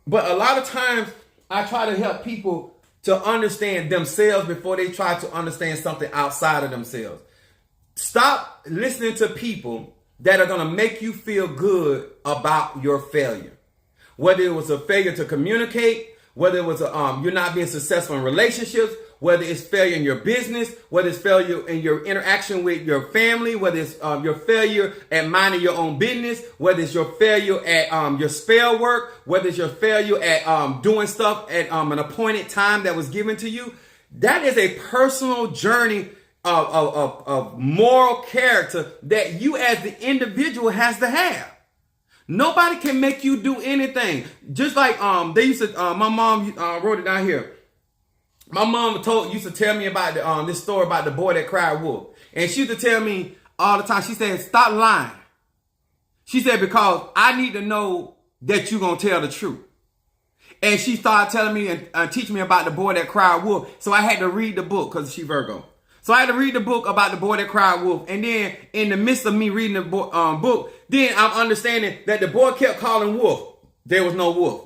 But a lot of times I try to help people to understand themselves before they try to understand something outside of themselves. Stop listening to people that are going to make you feel good about your failure. Whether it was a failure to communicate, whether it was you're not being successful in relationships, whether it's failure in your business, whether it's failure in your interaction with your family, whether it's your failure at minding your own business, whether it's your failure at your spell work, whether it's your failure at doing stuff at an appointed time that was given to you. That is a personal journey of moral character that you as the individual has to have. Nobody can make you do anything. Just like they used to, my mom wrote it down here. My mom used to tell me about this story about the boy that cried wolf. And she used to tell me all the time, she said, stop lying. She said, because I need to know that you're going to tell the truth. And she started telling me and teaching me about the boy that cried wolf. So I had to read the book because she Virgo. So I had to read the book about the boy that cried wolf. And then in the midst of me reading the book, then I'm understanding that the boy kept calling wolf. There was no wolf.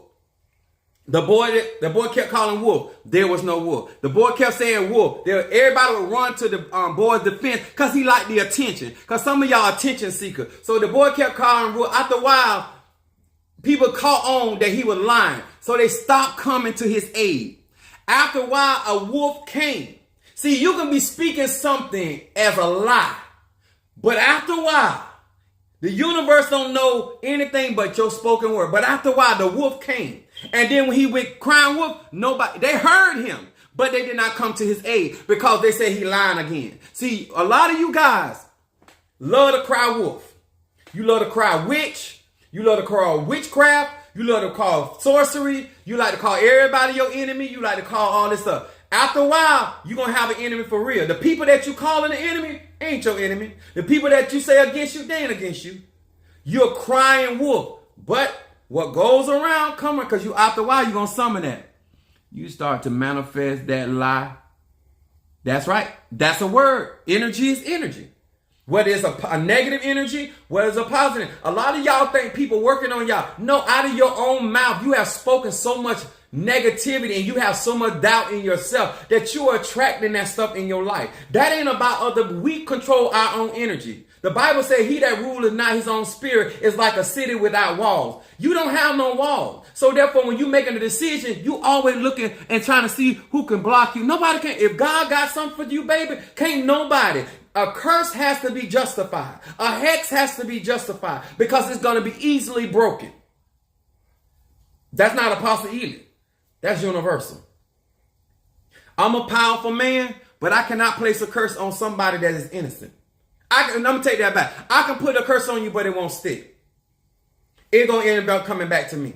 The boy kept calling wolf. There was no wolf. The boy kept saying wolf. Everybody would run to the boy's defense because he liked the attention. Because some of y'all attention seekers. So the boy kept calling wolf. After a while, people caught on that he was lying. So they stopped coming to his aid. After a while, a wolf came. See, you can be speaking something as a lie. But after a while, the universe don't know anything but your spoken word. But after a while, the wolf came. And then when he went crying wolf, they heard him. But they did not come to his aid because they said he lying again. See, a lot of you guys love to cry wolf. You love to cry witch. You love to cry witchcraft. You love to call sorcery. You like to call everybody your enemy. You like to call all this stuff. After a while, you're going to have an enemy for real. The people that you calling an enemy ain't your enemy. The people that you say against you, they ain't against you. You're crying wolf. But what goes around, coming, because after a while, you're going to summon that. You start to manifest that lie. That's right. That's a word. Energy is energy. Whether it's a negative energy, whether it's a positive. A lot of y'all think people working on y'all. No, out of your own mouth, you have spoken so much negativity and you have so much doubt in yourself that you are attracting that stuff in your life. That ain't about other. We control our own energy. The Bible says he that ruleth not his own spirit is like a city without walls. You don't have no walls. So therefore, when you're making a decision, you always looking and trying to see who can block you. Nobody can. If God got something for you, baby, can't nobody. A curse has to be justified. A hex has to be justified because it's going to be easily broken. That's not Apostle Ely. That's universal. I'm a powerful man, but I cannot place a curse on somebody that is innocent. I'm going to take that back. I can put a curse on you, but it won't stick. It's going to end up coming back to me.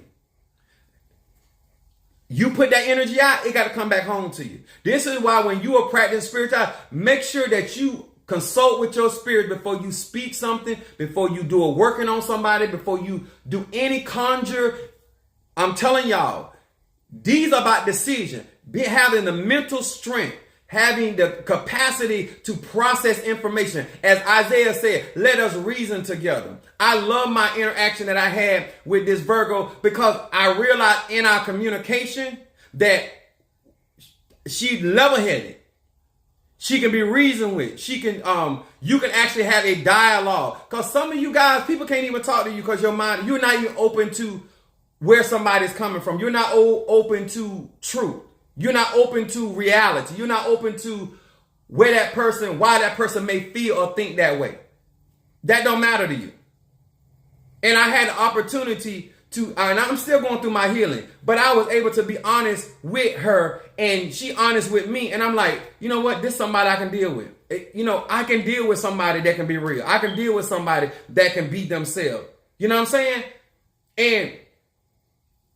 You put that energy out, it got to come back home to you. This is why when you are practicing spirituality, make sure that you consult with your spirit before you speak something, before you do a working on somebody, before you do any conjure. I'm telling y'all, these are about decision. Having the mental strength, having the capacity to process information. As Isaiah said, let us reason together. I love my interaction that I had with this Virgo because I realized in our communication that she level-headed. She can be reasoned with. She can, you can actually have a dialogue. Because some of you guys, people can't even talk to you because your mind, you're not even open to where somebody's coming from. You're not open to truth. You're not open to reality. You're not open to why that person may feel or think that way. That don't matter to you. And I had the opportunity to, and I'm still going through my healing, but I was able to be honest with her and she honest with me. And I'm like, you know what? This is somebody I can deal with. I can deal with somebody that can be real. I can deal with somebody that can be themselves. You know what I'm saying?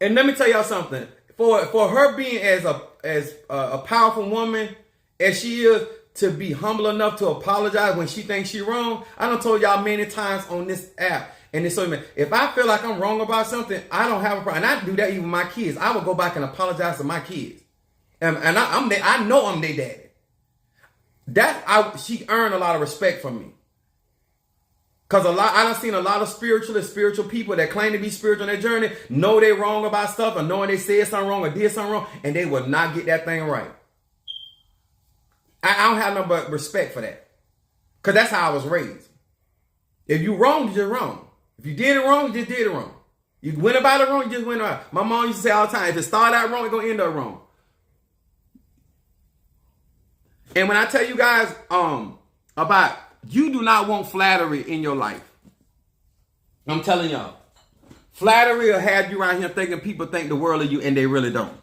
And let me tell y'all something. For her being as a powerful woman as she is, to be humble enough to apologize when she thinks she's wrong. I done told y'all many times on this app. And it's so, if I feel like I'm wrong about something, I don't have a problem. And I do that even with my kids. I will go back and apologize to my kids. And I know I'm their daddy. She earned a lot of respect from me. Because I done seen a lot of spiritual people that claim to be spiritual on their journey, know they're wrong about stuff, or knowing they said something wrong or did something wrong, and they will not get that thing right. I don't have no but respect for that. Because that's how I was raised. If you wrong, you're just wrong. If you did it wrong, you just did it wrong. You went about it wrong, you just went about it. My mom used to say all the time, if it started out wrong, it's going to end up wrong. And when I tell you guys about, you do not want flattery in your life. I'm telling y'all. Flattery will have you around here thinking people think the world of you and they really don't.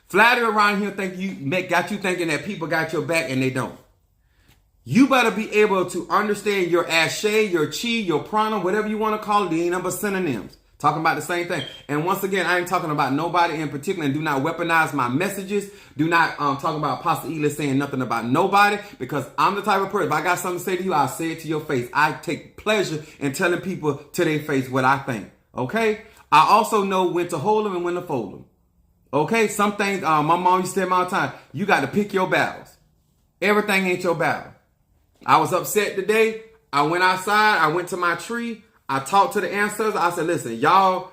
Flattery around here got you thinking that people got your back and they don't. You better be able to understand your ashe, your chi, your prana, whatever you want to call it. They ain't number synonyms. Talking about the same thing. And once again, I ain't talking about nobody in particular. And do not weaponize my messages. Do not talk about Apostle Ela saying nothing about nobody. Because I'm the type of person, if I got something to say to you, I'll say it to your face. I take pleasure in telling people to their face what I think. Okay? I also know when to hold them and when to fold them. Okay? Some things, my mom used to tell me all the time, you got to pick your battles. Everything ain't your battle. I was upset today. I went outside. I went to my tree. I talked to the ancestors. I said, listen, y'all,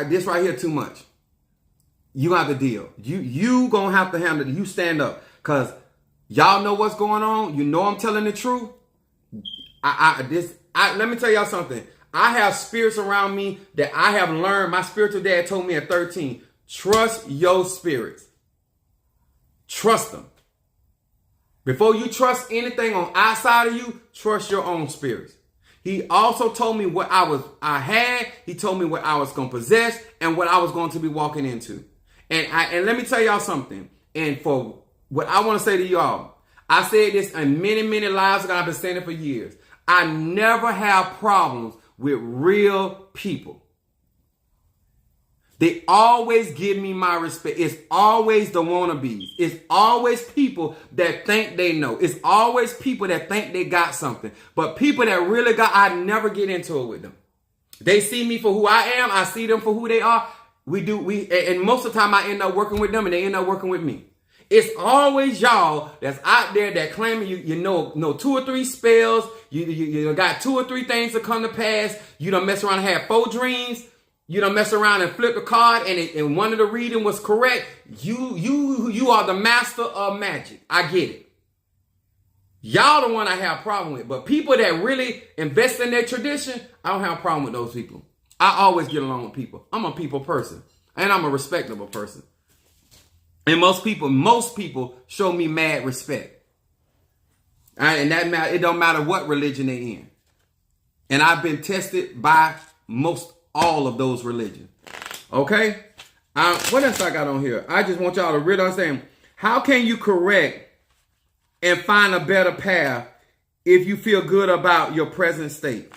this right here too much. You have to deal. You gonna have to handle it. You stand up. Because y'all know what's going on. You know I'm telling the truth. Let me tell y'all something. I have spirits around me that I have learned. My spiritual dad told me at 13, trust your spirits. Trust them. Before you trust anything on outside of you, trust your own spirits. He also told me what I had. He told me what I was going to possess and what I was going to be walking into. And let me tell y'all something. And for what I want to say to y'all, I said this in many, many lives ago. I've been saying it for years. I never have problems with real people. They always give me my respect. It's always the wannabes. It's always people that think they know. It's always people that think they got something. But people that really got, I never get into it with them. They see me for who I am. I see them for who they are. And most of the time I end up working with them and they end up working with me. It's always y'all that's out there that claiming you know 2 or 3 spells. You got 2 or 3 things to come to pass. You done mess around and have 4 dreams. You done mess around and flip a card and one of the reading was correct. You are the master of magic. I get it. Y'all the one I have a problem with. But people that really invest in their tradition, I don't have a problem with those people. I always get along with people. I'm a people person. And I'm a respectable person. And most people show me mad respect. And that matter, it don't matter what religion they in. And I've been tested by all of those religions. Okay? What else I got on here? I just want y'all to really understand. How can you correct and find a better path if you feel good about your present state?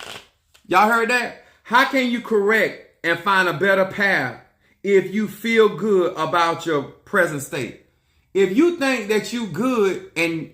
Y'all heard that? How can you correct and find a better path if you feel good about your present state? If you think that you good and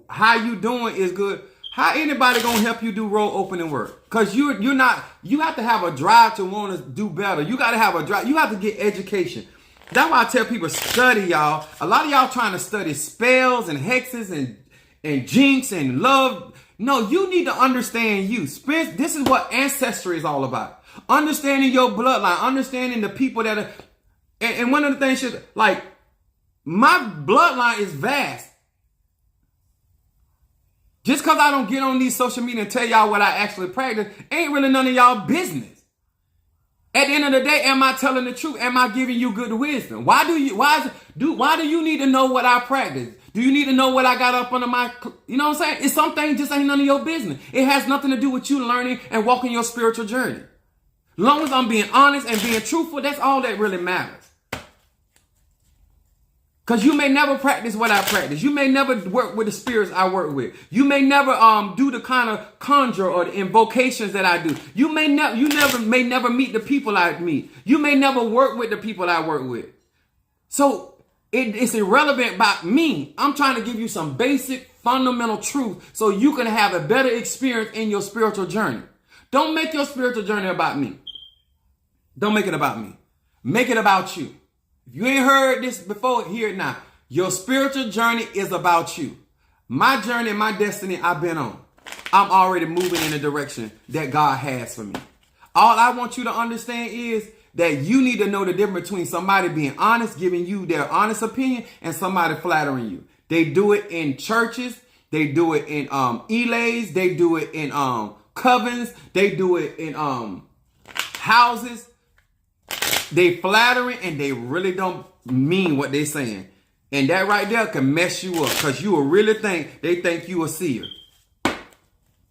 how you doing is good, how anybody gonna help you do road opening work? Because you have to have a drive to want to do better. You got to have a drive. You have to get education. That's why I tell people, study, y'all. A lot of y'all trying to study spells and hexes and jinx and love. No, you need to understand you. This is what ancestry is all about. Understanding your bloodline. Understanding the people that are. And one of the things, like, my bloodline is vast. Just because I don't get on these social media and tell y'all what I actually practice ain't really none of y'all business. At the end of the day, am I telling the truth? Am I giving you good wisdom? Why do you need to know what I practice? Do you need to know what I got up under my, you know what I'm saying? It's something just ain't none of your business. It has nothing to do with you learning and walking your spiritual journey. As long as I'm being honest and being truthful, that's all that really matters. Because you may never practice what I practice. You may never work with the spirits I work with. You may never do the kind of conjure or the invocations that I do. You may never meet the people I meet. You may never work with the people I work with. So it's irrelevant about me. I'm trying to give you some basic fundamental truth so you can have a better experience in your spiritual journey. Don't make your spiritual journey about me. Don't make it about me. Make it about you. If you ain't heard this before, hear it now. Your spiritual journey is about you. My journey, my destiny I've been on. I'm already moving in the direction that God has for me. All I want you to understand is that you need to know the difference between somebody being honest, giving you their honest opinion, and somebody flattering you. They do it in churches. They do it in elays. They do it in covens. They do it in houses. They flattering and they really don't mean what they saying. And that right there can mess you up because you will really think they think you a seer.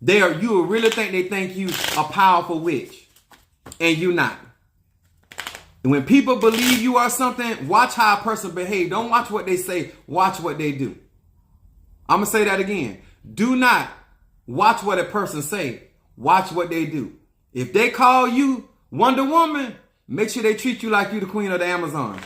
You will really think they think you a powerful witch. And you not. And when people believe you are something, watch how a person behave. Don't watch what they say. Watch what they do. I'm going to say that again. Do not watch what a person say. Watch what they do. If they call you Wonder Woman, make sure they treat you like you the queen of the Amazon.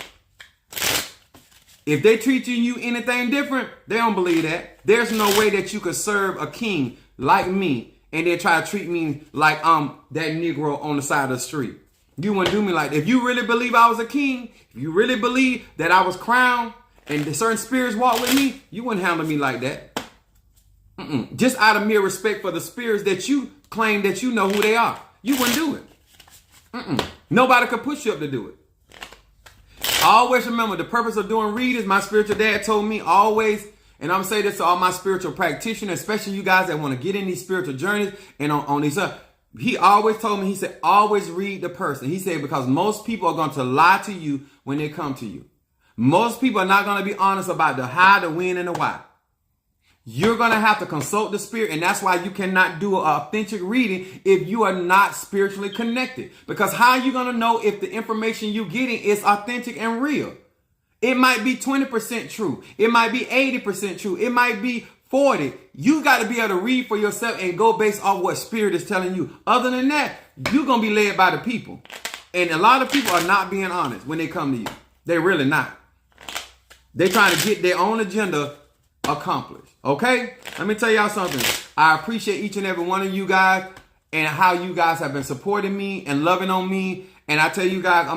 If they treat you anything different, they don't believe that. There's no way that you could serve a king like me and then try to treat me like I'm that Negro on the side of the street. You wouldn't do me like that. If you really believe I was a king, if you really believe that I was crowned and certain spirits walk with me, you wouldn't handle me like that. Just out of mere respect for the spirits that you claim that you know who they are. You wouldn't do it. Nobody could push you up to do it. Always remember the purpose of doing readings. My spiritual dad told me always, and I'm going to say this to all my spiritual practitioners, especially you guys that want to get in these spiritual journeys and on these he always told me, he said, always read the person. He said, because most people are going to lie to you when they come to you. Most people are not going to be honest about the how, the when, and the why. You're going to have to consult the spirit. And that's why you cannot do an authentic reading if you are not spiritually connected. Because how are you going to know if the information you're getting is authentic and real? It might be 20% true. It might be 80% true. It might be 40. You got to be able to read for yourself and go based off what spirit is telling you. Other than that, you're going to be led by the people. And a lot of people are not being honest when they come to you. They're really not. They're trying to get their own agenda accomplished. Okay? Let me tell y'all something. I appreciate each and every one of you guys and how you guys have been supporting me and loving on me. And I tell you guys,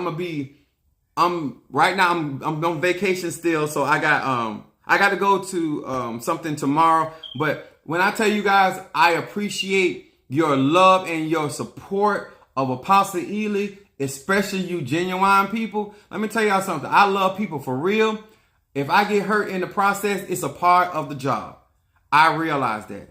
right now I'm on vacation still, so I got to go to something tomorrow. But when I tell you guys, I appreciate your love and your support of Apostle Ely, especially you genuine people. Let me tell y'all something. I love people for real. If I get hurt in the process, it's a part of the job. I realize that.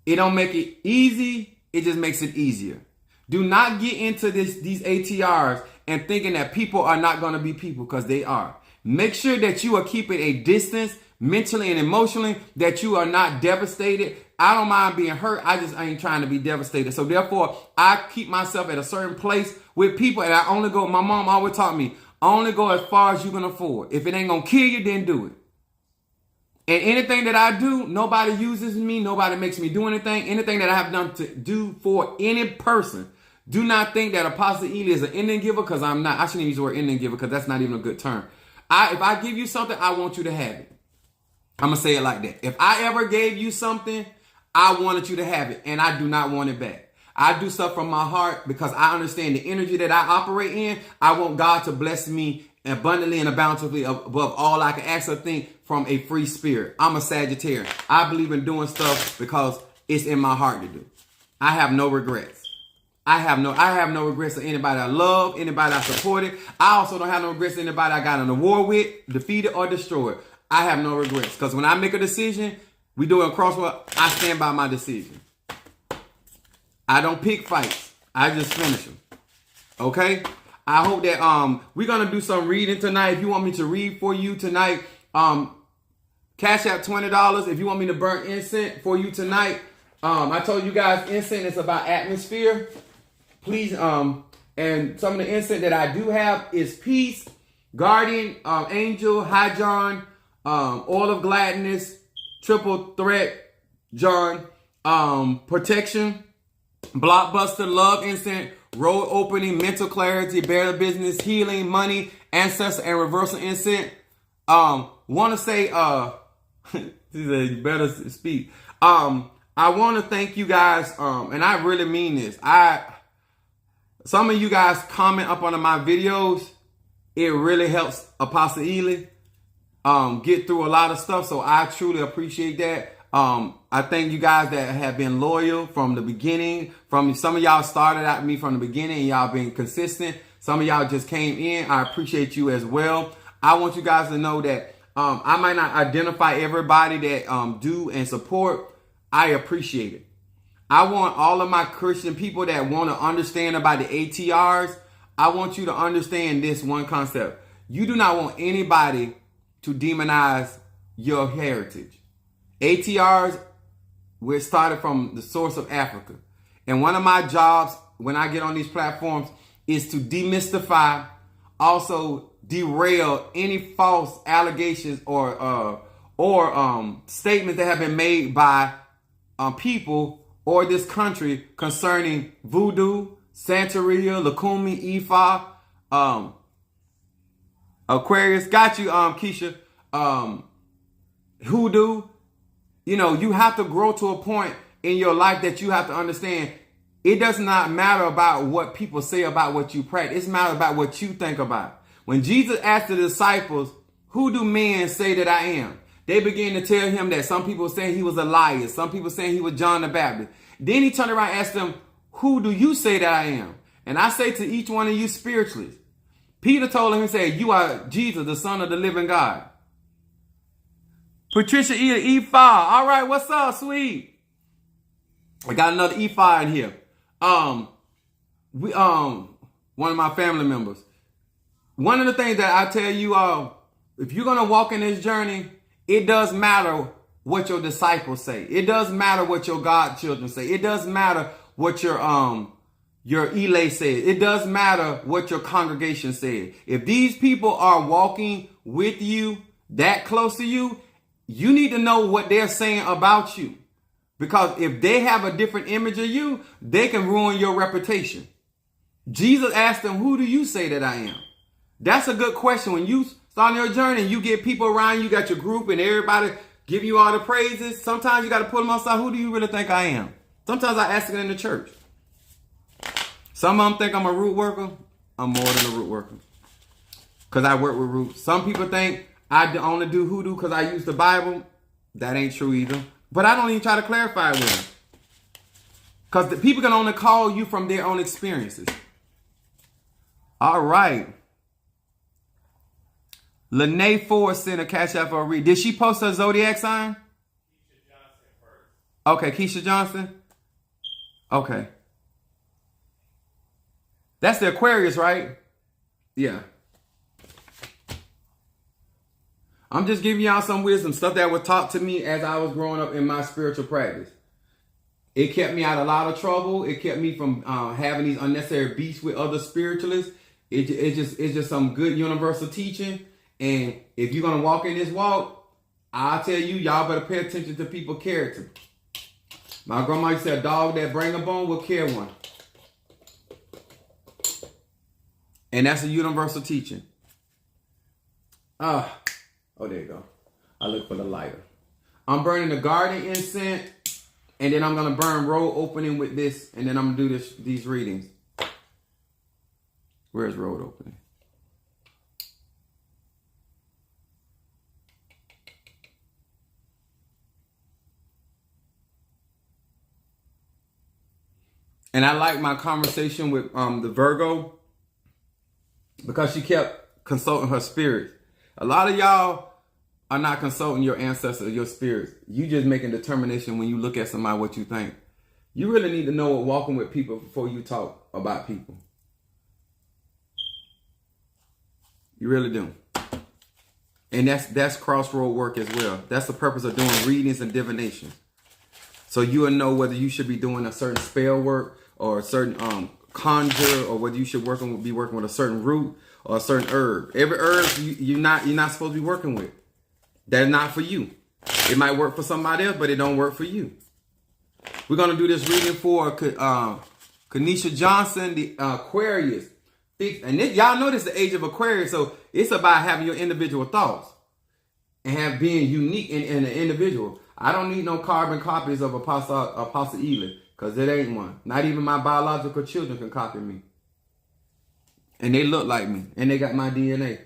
It don't make it easy. It just makes it easier. Do not get into these ATRs and thinking that people are not going to be people, because they are. Make sure that you are keeping a distance mentally and emotionally, that you are not devastated. I don't mind being hurt. I just ain't trying to be devastated. So therefore, I keep myself at a certain place with people, and I only go, my mom always taught me, only go as far as you can afford. If it ain't going to kill you, then do it. And anything that I do, nobody uses me. Nobody makes me do anything. Anything that I have done to do for any person. Do not think that Apostle Ely is an ending giver, because I'm not. I shouldn't use the word ending giver, because that's not even a good term. If I give you something, I want you to have it. I'm going to say it like that. If I ever gave you something, I wanted you to have it, and I do not want it back. I do stuff from my heart because I understand the energy that I operate in. I want God to bless me abundantly and bountifully above all I can ask or think from a free spirit. I'm a Sagittarius. I believe in doing stuff because it's in my heart to do. I have no regrets. I have no regrets of anybody I love, anybody I supported. I also don't have no regrets of anybody I got in a war with, defeated, or destroyed. I have no regrets, because when I make a decision, We doing crossword. I stand by my decision. I don't pick fights. I just finish them. Okay? I hope that we're gonna do some reading tonight. If you want me to read for you tonight, cash out $20. If you want me to burn incense for you tonight, I told you guys incense is about atmosphere. Please, and some of the incense that I do have is peace, guardian, angel, high John, oil of gladness, triple threat, John, protection, blockbuster, love incense, road opening, mental clarity, better business, healing, money, ancestor, and reversal incense. Want to say, he said, you better speak. I want to thank you guys, and I really mean this. Some of you guys comment up on my videos. It really helps Apostle Ely get through a lot of stuff. So I truly appreciate that. I thank you guys that have been loyal from the beginning. Some of y'all started at me from the beginning and y'all been consistent. Some of y'all just came in. I appreciate you as well. I want you guys to know that I might not identify everybody that do and support. I appreciate it. I want all of my Christian people that want to understand about the ATRs. I want you to understand this one concept. You do not want anybody to demonize your heritage. ATRs, we're started from the source of Africa. And one of my jobs when I get on these platforms is to demystify, also derail any false allegations or statements that have been made by people or this country concerning voodoo, Santeria, Lukumi, Ifa, Aquarius. Got you, Keisha. Hoodoo. You know, you have to grow to a point in your life that you have to understand it does not matter about what people say about what you practice. It's matter about what you think about. When Jesus asked the disciples, who do men say that I am? They began to tell him that some people saying he was Elias. Some people saying he was John the Baptist. Then he turned around and asked them, who do you say that I am? And I say to each one of you spiritualists. Peter told him, he said, you are Jesus, the Son of the living God. Patricia E5. All right, what's up, sweet? I got another E5 in here. One of my family members. One of the things that I tell you all, if you're gonna walk in this journey, it does matter what your disciples say. It does matter what your godchildren say. It does matter what your elay says. It does matter what your congregation says. If these people are walking with you, that close to you, you need to know what they're saying about you. Because if they have a different image of you, they can ruin your reputation. Jesus asked them, who do you say that I am? That's a good question. When you start on your journey, you get people around you, got your group, and everybody give you all the praises. Sometimes you got to pull them outside. Who do you really think I am? Sometimes I ask it in the church. Some of them think I'm a root worker. I'm more than a root worker. Because I work with roots. Some people think I only do hoodoo because I use the Bible. That ain't true either. But I don't even try to clarify it with them. Because the people can only call you from their own experiences. All right. Lene Ford sent a cash out for a read. Did she post her zodiac sign? Keisha Johnson first. Okay, Keisha Johnson. Okay. That's the Aquarius, right? Yeah. I'm just giving y'all some wisdom, stuff that was taught to me as I was growing up in my spiritual practice. It kept me out of a lot of trouble. It kept me from having these unnecessary beefs with other spiritualists. It's just some good universal teaching. And if you're going to walk in this walk, I'll tell you, y'all better pay attention to people's character. My grandma used to say, a dog that bring a bone will kill one. And that's a universal teaching. Oh, there you go. I look for the lighter. I'm burning the garden incense. And then I'm going to burn road opening with this. And then I'm going to do these readings. Where's road opening? And I like my conversation with the Virgo because she kept consulting her spirit. A lot of y'all are not consulting your ancestors or your spirits. You just making determination when you look at somebody what you think. You really need to know what walking with people before you talk about people. You really do. And that's crossroad work as well. That's the purpose of doing readings and divinations. So you will know whether you should be doing a certain spell work or a certain conjure, or whether you should be working with a certain root or a certain herb. Every herb you're not supposed to be working with. That's not for you. It might work for somebody else, but it don't work for you. We're gonna do this reading for Kanisha Johnson, the Aquarius. And y'all know this is the age of Aquarius, so it's about having your individual thoughts and being unique in an individual. I don't need no carbon copies of Apostle Ely, because it ain't one. Not even my biological children can copy me. And they look like me, and they got my DNA.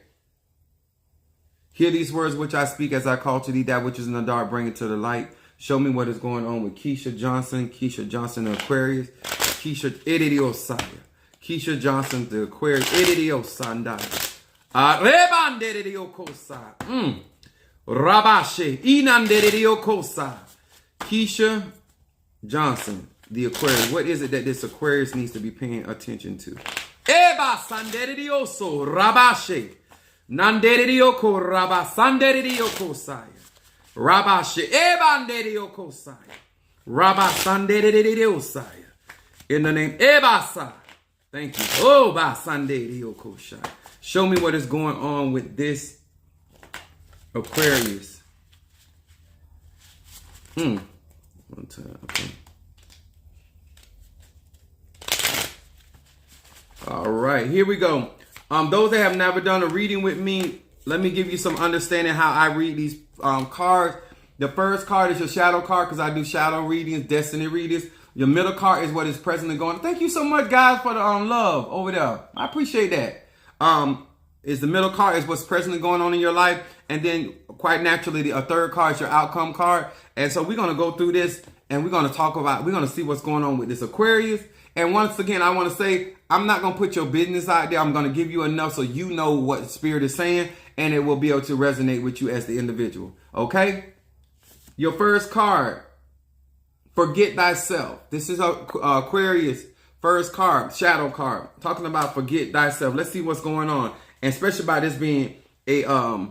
Hear these words which I speak as I call to thee that which is in the dark, bring it to the light. Show me what is going on with Keisha Johnson, the Aquarius. Keisha Idiosaya. Keisha Johnson, the Aquarius. Idiosandai. Rebandediokosa. Rabashe. Inandediokosa. Keisha Johnson, the Aquarius. What is it that this Aquarius needs to be paying attention to? Eba sandedioso. Rabashe. Nandedioko rabasandediokosaya. Rabashe ebandediokosaya. Rabasandediosaya. In the name Ebasa. Thank you. Oh, basandediokosaya. Show me what is going on with this Aquarius. One time. Okay. All right, here we go. Those that have never done a reading with me, let me give you some understanding how I read these cards. The first card is your shadow card, because I do shadow readings, destiny readings. Your middle card is what is presently going. Thank you so much, guys, for the love over there. I appreciate that. Is the middle card is what's presently going on in your life, and then quite naturally, a third card is your outcome card. And so we're gonna go through this, and we're gonna see what's going on with this Aquarius. And once again, I want to say, I'm not going to put your business out there. I'm going to give you enough so you know what Spirit is saying, and it will be able to resonate with you as the individual. Okay? Your first card, forget thyself. This is Aquarius first card, shadow card, talking about forget thyself. Let's see what's going on, and especially by this being a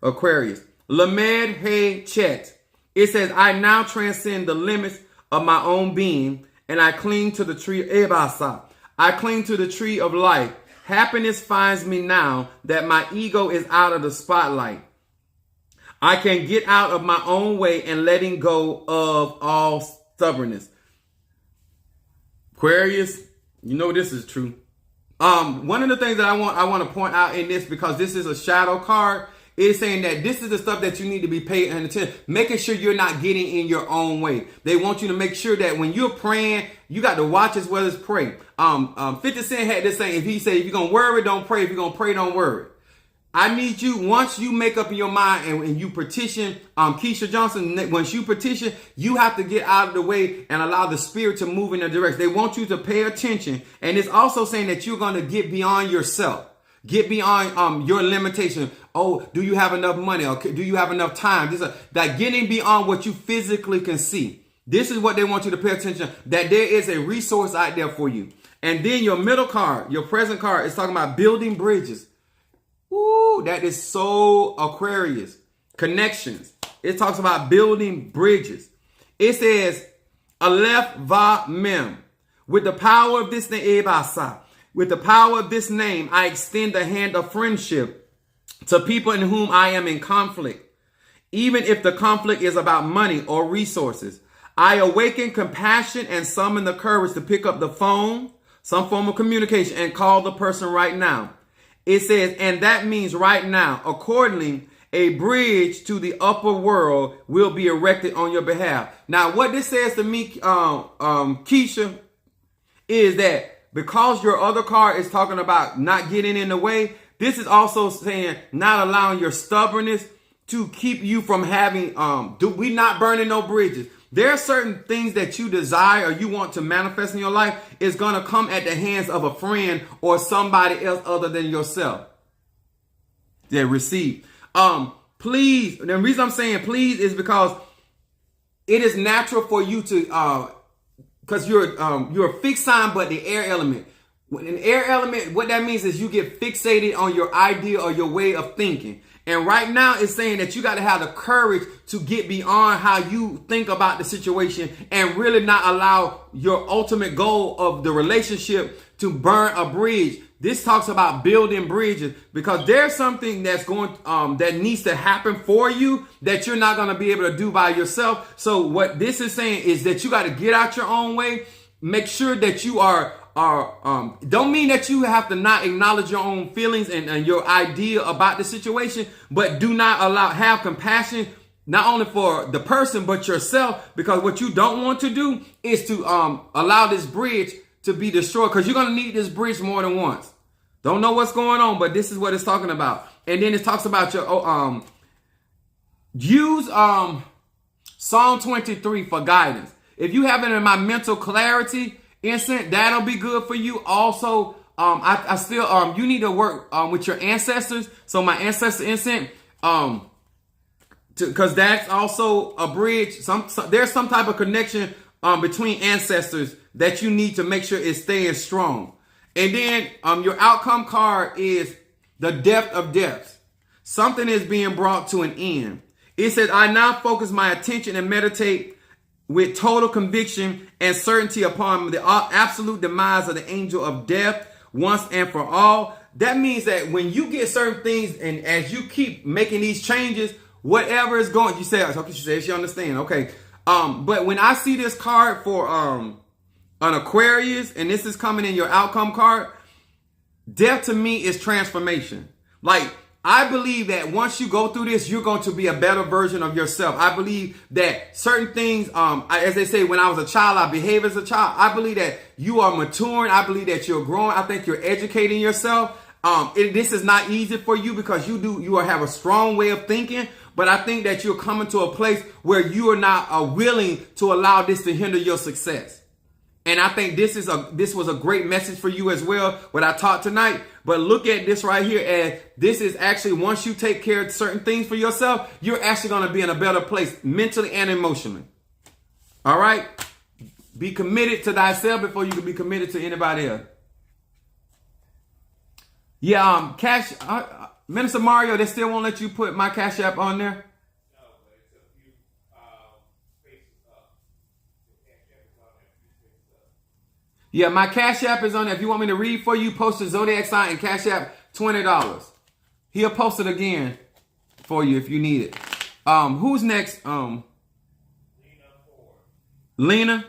Aquarius. Lamed He Chet. It says, I now transcend the limits of my own being, and I cling to the tree Ebasa. I cling to the tree of life. Happiness finds me now that my ego is out of the spotlight. I can get out of my own way and letting go of all stubbornness. Aquarius, you know this is true. One of the things that I want to point out in this, because this is a shadow card, is saying that this is the stuff that you need to be paying attention, making sure you're not getting in your own way. They want you to make sure that when you're praying, you got to watch as well as pray. 50 Cent had this saying, if he said, if you're going to worry, don't pray. If you're going to pray, don't worry. I need you, once you make up in your mind and you petition Keisha Johnson, once you petition, you have to get out of the way and allow the Spirit to move in a direction. They want you to pay attention. And it's also saying that you're going to get beyond yourself. Get beyond your limitation. Oh, do you have enough money? Or do you have enough time? That getting beyond what you physically can see. This is what they want you to pay attention. That there is a resource out there for you. And then your middle card, your present card, is talking about building bridges. Ooh, that is so Aquarius. Connections. It talks about building bridges. It says, Aleph Va Mem. With the power of this name, with the power of this name, I extend the hand of friendship to people in whom I am in conflict. Even if the conflict is about money or resources, I awaken compassion and summon the courage to pick up the phone, some form of communication, and call the person right now. It says, and that means right now. Accordingly, a bridge to the upper world will be erected on your behalf. Now, what this says to me, Keisha, is that because your other card is talking about not getting in the way, this is also saying not allowing your stubbornness to keep you from having, we not burning no bridges. There are certain things that you desire or you want to manifest in your life is going to come at the hands of a friend or somebody else other than yourself. Yeah, receive. Please, the reason I'm saying please is because it is natural for you to, because you're a fixed sign, but the air element. An air element, what that means is you get fixated on your idea or your way of thinking. And right now it's saying that you got to have the courage to get beyond how you think about the situation and really not allow your ultimate goal of the relationship to burn a bridge. This talks about building bridges because there's something that's going that needs to happen for you that you're not going to be able to do by yourself. So what this is saying is that you got to get out your own way. Make sure that you are don't mean that you have to not acknowledge your own feelings and your idea about the situation, but do not have compassion not only for the person but yourself, because what you don't want to do is to allow this bridge to be destroyed, because you're going to need this bridge more than once. Don't know what's going on, but this is what it's talking about. And then it talks about your use Psalm 23 for guidance. If you have it in my mental clarity instant, that'll be good for you. Also, I still you need to work with your ancestors. So my ancestor instant, because that's also a bridge. There's some type of connection between ancestors that you need to make sure it's staying strong. And then your outcome card is the depth of depths. Something is being brought to an end. It says, I now focus my attention and meditate with total conviction and certainty upon the absolute demise of the angel of death once and for all. That means that when you get certain things and as you keep making these changes, whatever is going, you say, okay, she says she understands. Okay. But when I see this card for an Aquarius, and this is coming in your outcome card, death to me is transformation. Like, I believe that once you go through this, you're going to be a better version of yourself. I believe that certain things, as they say, when I was a child, I behaved as a child. I believe that you are maturing. I believe that you're growing. I think you're educating yourself. This is not easy for you because you have a strong way of thinking. But I think that you're coming to a place where you are not willing to allow this to hinder your success. And I think this was a great message for you as well, what I taught tonight. But look at this right here, as this is actually, once you take care of certain things for yourself, you're actually going to be in a better place mentally and emotionally. All right? Be committed to thyself before you can be committed to anybody else. Yeah, Minister Mario, they still won't let you put my Cash App on there? No, but it's a few spaces up. The Cash App is on there, a few spaces up. Yeah, my Cash App is on there. If you want me to read for you, post the Zodiac sign and Cash App $20. He'll post it again for you if you need it. Who's next? Lena Ford. Lena?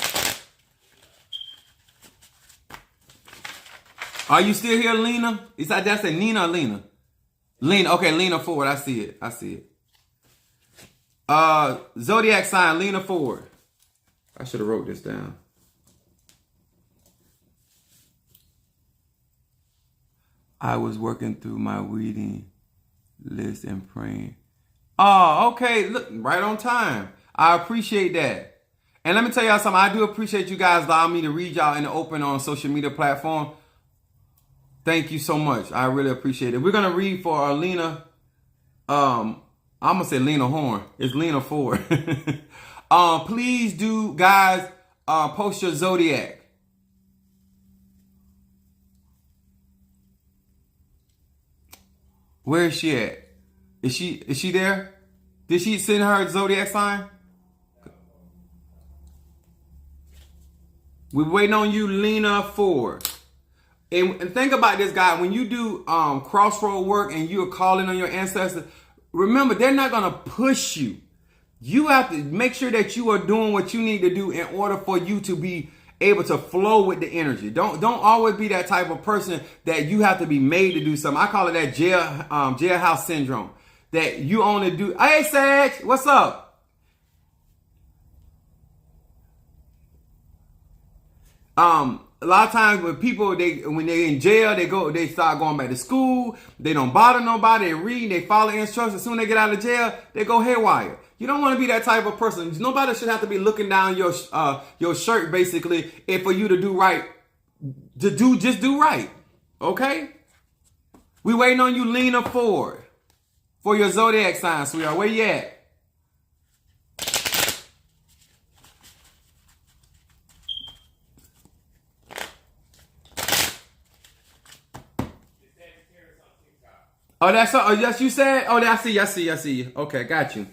Are you still here, Lena? Is that say Nina or Lena? Lena. Okay, Lena Ford. I see it. Zodiac sign, Lena Ford. I should have wrote this down. I was working through my reading list and praying. Oh, okay. Look, right on time. I appreciate that. And let me tell y'all something. I do appreciate you guys allowing me to read y'all in the open on social media platform. Thank you so much. I really appreciate it. We're going to read for Lena. I'm going to say Lena Horn. It's Lena Ford. Please do, guys, post your Zodiac. Where is she at? Is she there? Did she send her Zodiac sign? We're waiting on you, Lena Ford. And think about this, guy. When you do crossroad work and you're calling on your ancestors, remember, they're not going to push you. You have to make sure that you are doing what you need to do in order for you to be able to flow with the energy. Don't always be that type of person that you have to be made to do something. I call it that jailhouse syndrome. That you only do. Hey, Sag, what's up? A lot of times when people, when they're in jail, they start going back to school. They don't bother nobody. They read, they follow instructions. As soon as they get out of jail, they go haywire. You don't want to be that type of person. Nobody should have to be looking down your shirt, basically, and for you to do right. Just do right. Okay? We waiting on you, Lena Ford. for your zodiac sign, sweetheart. Where you at? Oh, that's oh yes, you said. Oh, I see you. Okay, got you.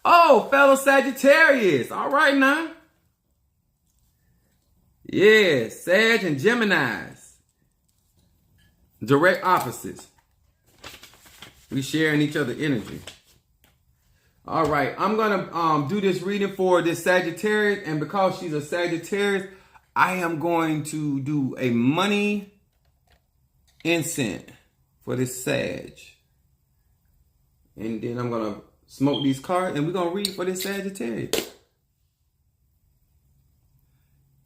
Oh, fellow Sagittarius. All right now. Yeah, Sag and Geminis. Direct opposites. We sharing each other energy. All right, I'm gonna do this reading for this Sagittarius, and because she's a Sagittarius, I am going to do a money incense for this Sag. And then I'm going to smoke these cards and we're going to read for this Sagittarius.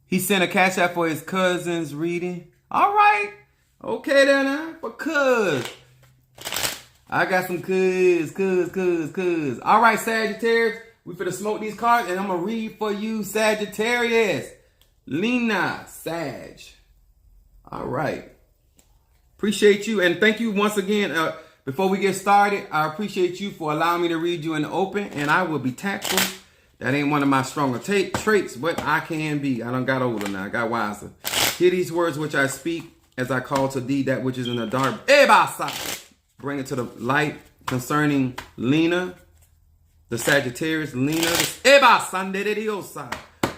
He sent a cash out for his cousin's reading. All right. Okay then, huh? For cuz. I got some cuz. All right, Sagittarius. We finna smoke these cards and I'm going to read for you, Sagittarius. Lena, Sag. All right. Appreciate you, and thank you once again. Before we get started, I appreciate you for allowing me to read you in the open, and I will be tactful. That ain't one of my stronger traits, but I can be. I done got older now. I got wiser. Hear these words which I speak as I call to thee that which is in the dark. Bring it to the light concerning Lena, the Sagittarius. Lena,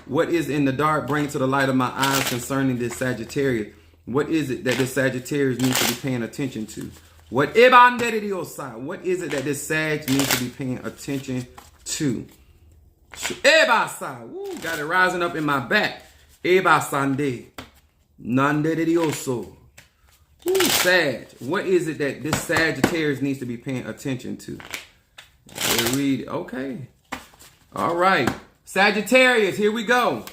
what is in the dark, bring it to the light of my eyes concerning this Sagittarius. What is it that this Sagittarius needs to be paying attention to? What is it that this Sag needs to be paying attention to? Woo, got it rising up in my back. Woo, Sag. What is it that this Sagittarius needs to be paying attention to? We'll read. Okay. All right. Sagittarius, here we go.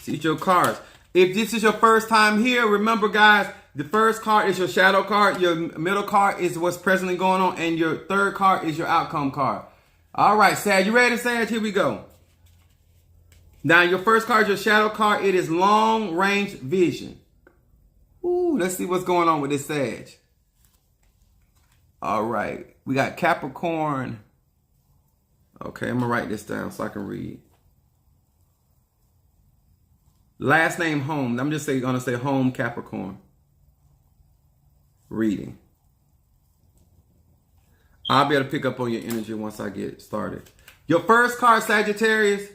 See your cards. If this is your first time here, remember, guys, the first card is your shadow card. Your middle card is what's presently going on. And your third card is your outcome card. All right, Sag, you ready, Sag? Here we go. Now, your first card is your shadow card. It is long-range vision. Ooh, let's see what's going on with this Sag. All right. We got Capricorn. Okay, I'm going to write this down so I can read. Last name Home. I'm just going to say Home Capricorn. Reading. I'll be able to pick up on your energy once I get started. Your first card, Sagittarius,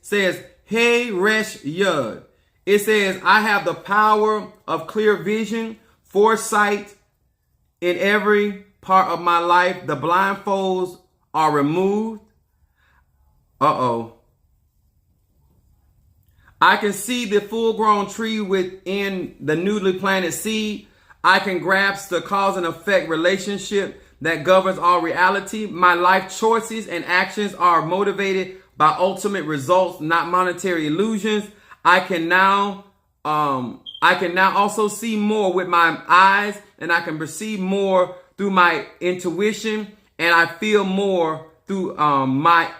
says Hey Resh Yud. It says, I have the power of clear vision, foresight in every part of my life. The blindfolds are removed. I can see the full-grown tree within the newly planted seed. I can grasp the cause and effect relationship that governs all reality. My life choices and actions are motivated by ultimate results, not monetary illusions. I can now also see more with my eyes, and I can perceive more through my intuition, and I feel more through I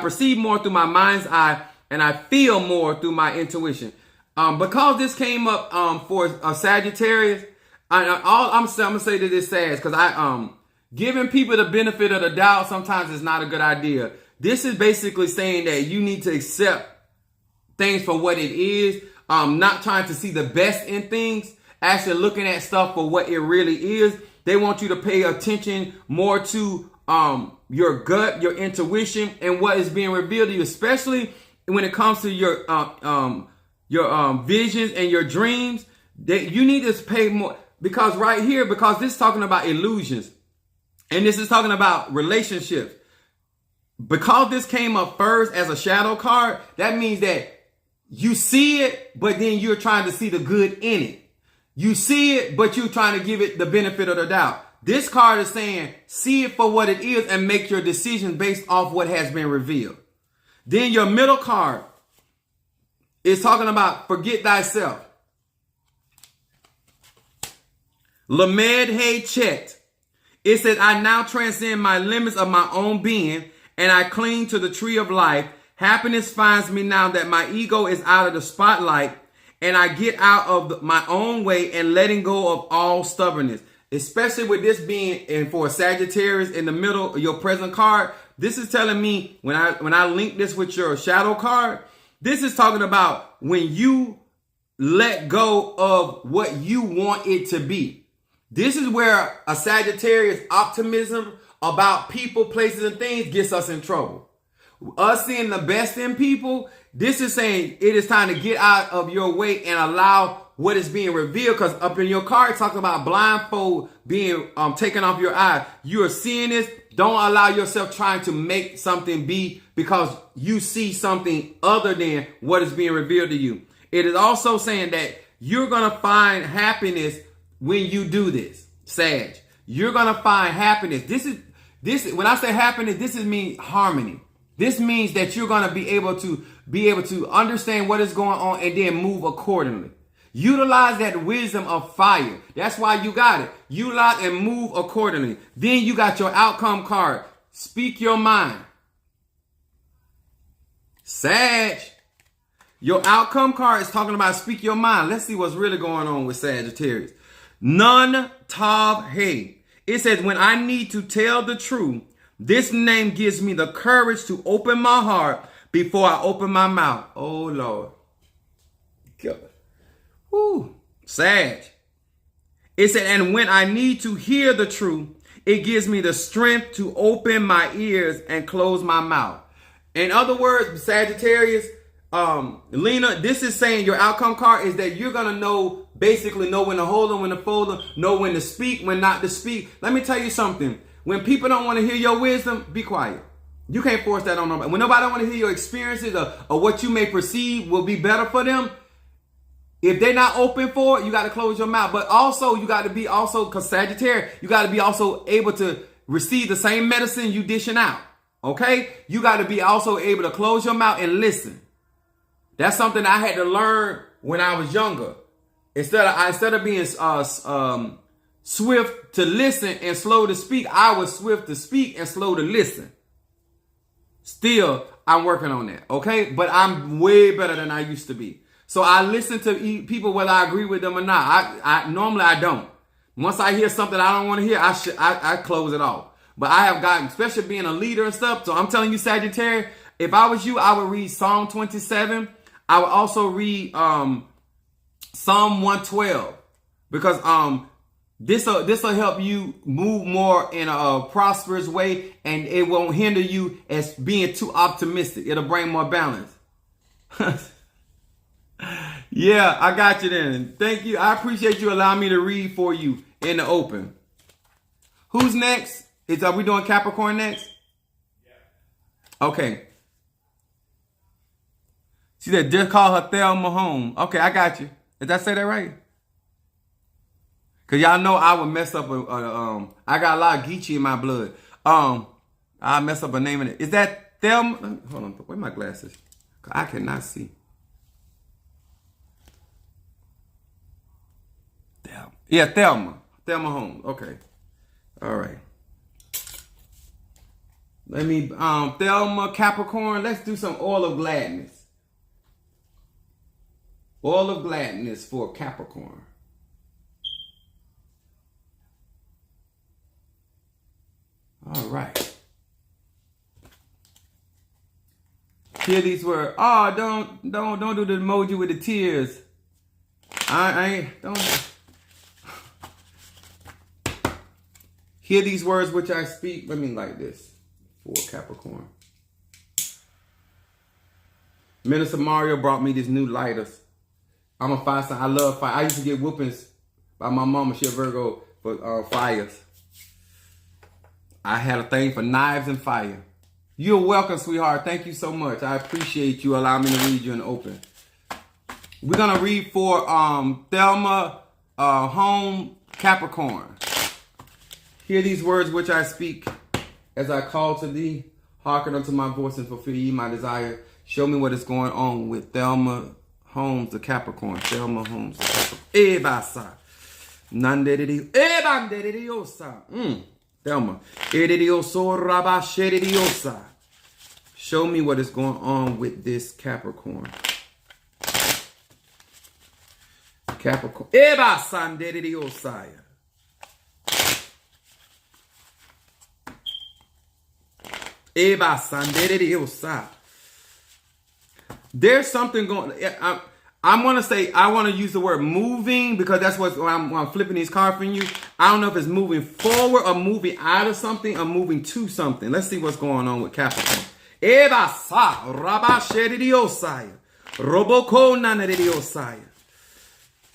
perceive more through my mind's eye, and I feel more through my intuition. Because this came up for a Sagittarius, I'm gonna say to this Sag, because giving people the benefit of the doubt sometimes is not a good idea. This is basically saying that you need to accept things for what it is, not trying to see the best in things, actually looking at stuff for what it really is. They want you to pay attention more to your gut, your intuition, and what is being revealed to you, especially when it comes to your visions and your dreams. That you need to pay more, because right here, because this is talking about illusions, and this is talking about relationships. Because this came up first as a shadow card, that means that you see it, but then you're trying to see the good in it. You see it, but you're trying to give it the benefit of the doubt. This card is saying, see it for what it is and make your decision based off what has been revealed. Then your middle card is talking about forget thyself. Lamed Hay Chet. It says, I now transcend my limits of my own being, and I cling to the tree of life. Happiness finds me now that my ego is out of the spotlight, and I get out of my own way and letting go of all stubbornness. Especially with this being, and for a Sagittarius in the middle of your present card, this is telling me when I link this with your shadow card, this is talking about when you let go of what you want it to be. This is where a Sagittarius optimism about people, places, and things gets us in trouble. Us seeing the best in people, this is saying it is time to get out of your way and allow what is being revealed. Because up in your card, talking about blindfold being taken off your eye. You are seeing this. Don't allow yourself trying to make something be because you see something other than what is being revealed to you. It is also saying that you're going to find happiness when you do this, Sag. You're going to find happiness. This when I say happiness, this is mean harmony. This means that you're going to be able to understand what is going on and then move accordingly. Utilize that wisdom of fire. That's why you got it. Utilize and move accordingly. Then you got your outcome card. Speak your mind. Sag. Your outcome card is talking about speak your mind. Let's see what's really going on with Sagittarius. Nun Tav Hey. It says, when I need to tell the truth, this name gives me the courage to open my heart before I open my mouth. Oh, Lord. God. Woo. Sag. It said, and when I need to hear the truth, it gives me the strength to open my ears and close my mouth. In other words, Sagittarius, Lena, this is saying your outcome card is that you're going to basically know when to hold them, when to fold them, know when to speak, when not to speak. Let me tell you something. When people don't want to hear your wisdom, be quiet. You can't force that on nobody. When nobody want to hear your experiences or what you may perceive will be better for them, if they're not open for it, you got to close your mouth. But also, you got to be also, because Sagittarius, you got to be also able to receive the same medicine you dishing out. Okay? You got to be also able to close your mouth and listen. That's something I had to learn when I was younger. Instead of being swift to listen and slow to speak, I was swift to speak and slow to listen. Still, I'm working on that, okay? But I'm way better than I used to be. So I listen to people whether I agree with them or not. I normally I don't. Once I hear something I don't want to hear, I close it off. But I have gotten, especially being a leader and stuff. So I'm telling you, Sagittarius, if I was you, I would read Psalm 27. I would also read Psalm 112 because this will help you move more in a prosperous way, and it won't hinder you as being too optimistic. It'll bring more balance. Yeah, I got you then. Thank you. I appreciate you allowing me to read for you in the open. Who's next? Are we doing Capricorn next? Yeah. Okay. She said, just call her Thelma home. Okay, I got you. Did I say that right? Because y'all know I would mess up I got a lot of Geechee in my blood. I mess up a name in it. Is that Thelma? Hold on, where are my glasses? I cannot see. Thelma. Yeah, Thelma. Thelma Holmes. Okay. All right. Let me, Thelma, Capricorn, let's do some oil of gladness. Oil of gladness for Capricorn. All right. Hear these words. Oh, don't do the emoji with the tears. Don't. Hear these words which I speak. Let me like this for Capricorn. Minister Mario brought me these new lighters. I'm a fire sign. I love fire. I used to get whoopings by my mama. She a Virgo for fires. I had a thing for knives and fire. You're welcome, sweetheart. Thank you so much. I appreciate you allowing me to read you in the open. We're going to read for Thelma home Capricorn. Hear these words which I speak as I call to thee. Hearken unto my voice and fulfill ye my desire. Show me what is going on with Thelma Holmes, the Capricorn. Thelma Holmes, the Capricorn. Ebasa. Nandedidi. Ebandedidiosa. Thelma. Edidioso rabashedidiosa. Show me what is going on with this Capricorn. Capricorn. Eba sandere osaya. Eba sandere osaya. There's something going. I'm gonna say I want to use the word moving because that's what when I'm flipping these cards for you. I don't know if it's moving forward or moving out of something or moving to something. Let's see what's going on with Capricorn. Eba sa rabasheri osaya. Roboko nanere osaya.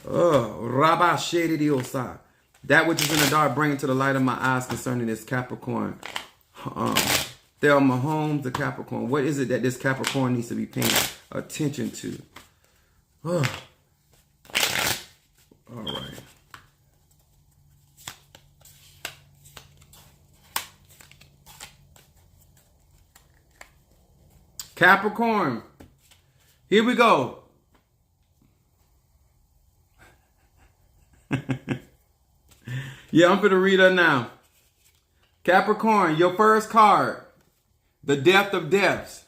Oh, rabasheri osaya. That which is in the dark, bring it to the light of my eyes concerning this Capricorn. Thelma Holmes, the Capricorn. What is it that this Capricorn needs to be paying attention to? Oh. All right. Capricorn. Here we go. Yeah, I'm going to read her now. Capricorn, your first card. The depth of depths.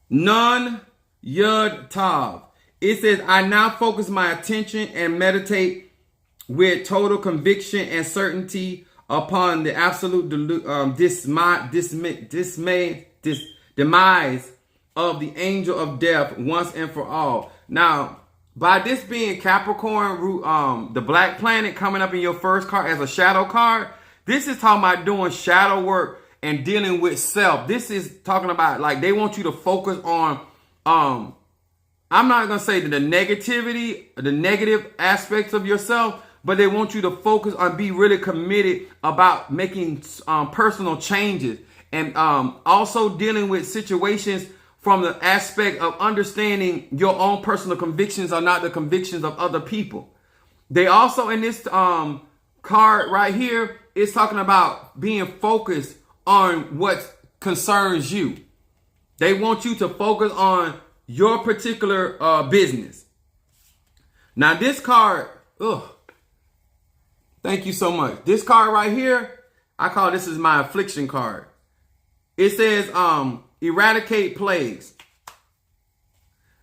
Nun Yud Tav. It says, I now focus my attention and meditate with total conviction and certainty upon the absolute demise of the angel of death once and for all. Now, by this being Capricorn, the black planet coming up in your first card as a shadow card, this is talking about doing shadow work and dealing with self. This is talking about like they want you to focus on, I'm not going to say the negativity, the negative aspects of yourself, but they want you to focus on be really committed about making personal changes and also dealing with situations from the aspect of understanding your own personal convictions are not the convictions of other people. They also in this card right here, it's talking about being focused on what concerns you. They want you to focus on your particular business. Now this card, thank you so much. This card right here, I call this is my affliction card. It says, eradicate plagues.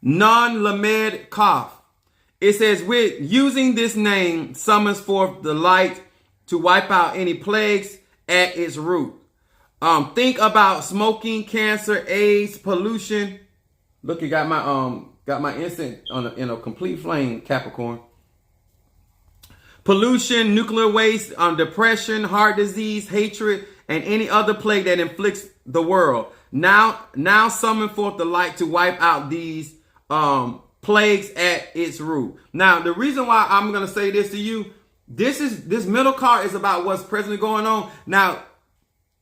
Non-lamed Kaf. It says, with using this name summons forth the light to wipe out any plagues at its root. Think about smoking, cancer, AIDS, pollution. Look, you got my incense in a complete flame, Capricorn. Pollution, nuclear waste, depression, heart disease, hatred, and any other plague that inflicts the world. Now summon forth the light to wipe out these plagues at its root. Now, the reason why I'm going to say this to you, this middle card is about what's presently going on. Now,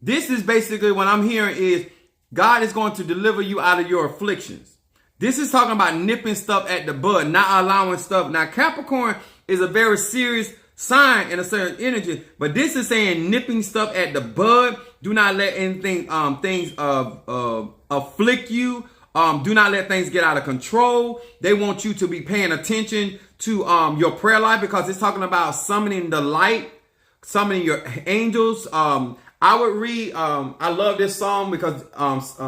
this is basically what I'm hearing is God is going to deliver you out of your afflictions. This is talking about nipping stuff at the bud, not allowing stuff. Now, Capricorn is a very serious sign in a certain energy, but this is saying nipping stuff at the bud. Do not let anything, things afflict you. Do not let things get out of control. They want you to be paying attention to your prayer life because it's talking about summoning the light, summoning your angels. I would read, I love this song because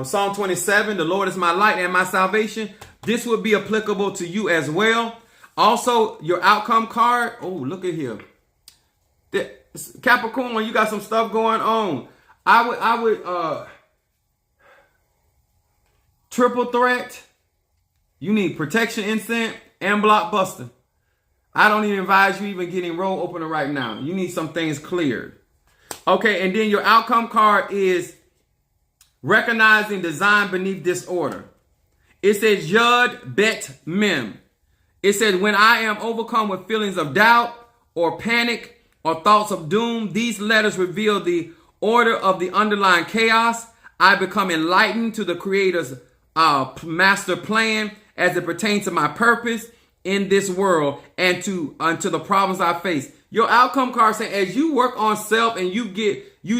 Psalm 27, the Lord is my light and my salvation. This would be applicable to you as well. Also, your outcome card. Oh, look at here. Capricorn, you got some stuff going on. I would triple threat. You need protection incense and blockbuster. I don't even advise you even getting roll opener right now. You need some things cleared. Okay, and then your outcome card is recognizing design beneath disorder. It says Yud Bet Mem. It says when I am overcome with feelings of doubt or panic or thoughts of doom, these letters reveal the order of the underlying chaos. I become enlightened to the Creator's master plan as it pertains to my purpose in this world and to the problems I face. Your outcome card saying as you work on self and you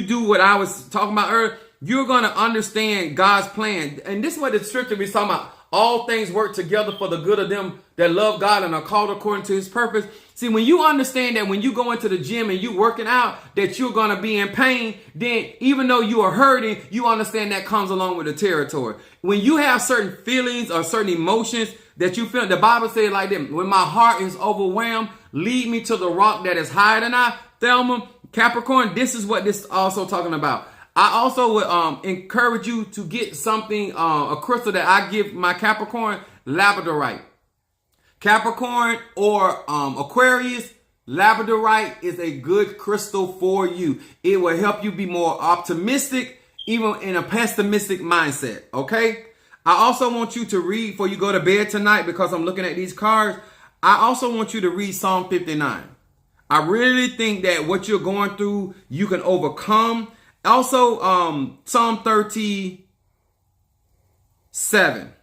do what I was talking about earlier, you're going to understand God's plan. And this is what the scripture is talking about. All things work together for the good of them that love God and are called according to his purpose. See, when you understand that when you go into the gym and you working out, that you're going to be in pain, then even though you are hurting, you understand that comes along with the territory. When you have certain feelings or certain emotions that you feel. The Bible says like this: when my heart is overwhelmed, lead me to the rock that is higher than I. Thelma, Capricorn, this is what this is also talking about. I also would encourage you to get something, a crystal that I give my Capricorn, labradorite. Capricorn or Aquarius, labradorite is a good crystal for you. It will help you be more optimistic, even in a pessimistic mindset, okay? I also want you to read before you go to bed tonight, because I'm looking at these cards. I also want you to read Psalm 59. I really think that what you're going through, you can overcome. Also, Psalm 37.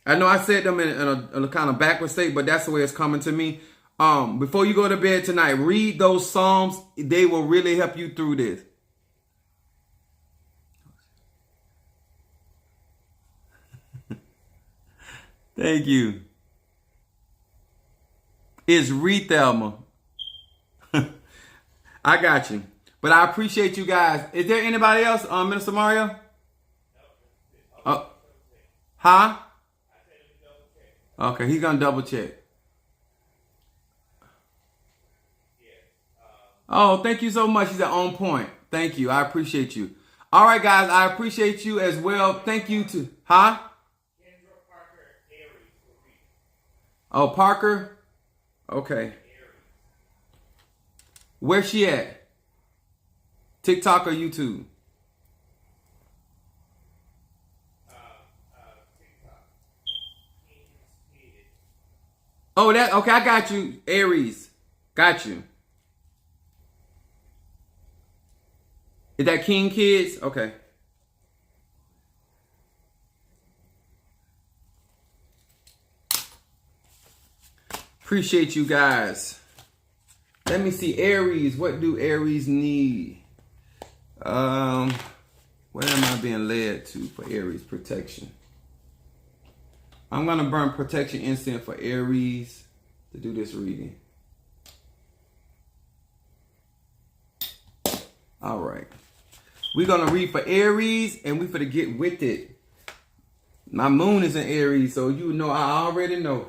I know I said them in a kind of backward state, but that's the way it's coming to me. Before you go to bed tonight, read those Psalms. They will really help you through this. Thank you. It's Thelma. I got you. But I appreciate you guys. Is there anybody else, Minister Mario? Huh? Okay, he's gonna double check. Oh, thank you so much. He's on point. Thank you. I appreciate you. All right, guys. I appreciate you as well. Thank you to, huh? Oh, Parker? Okay. Where's she at? TikTok or YouTube? Oh, that okay. I got you, Aries. Got you. Is that King Kids? Okay. Appreciate you guys. Let me see, Aries. What do Aries need? Where am I being led to for Aries protection? I'm going to burn protection incense for Aries to do this reading. All right. We're going to read for Aries, and we're going to get with it. My moon is in Aries, so you know, I already know.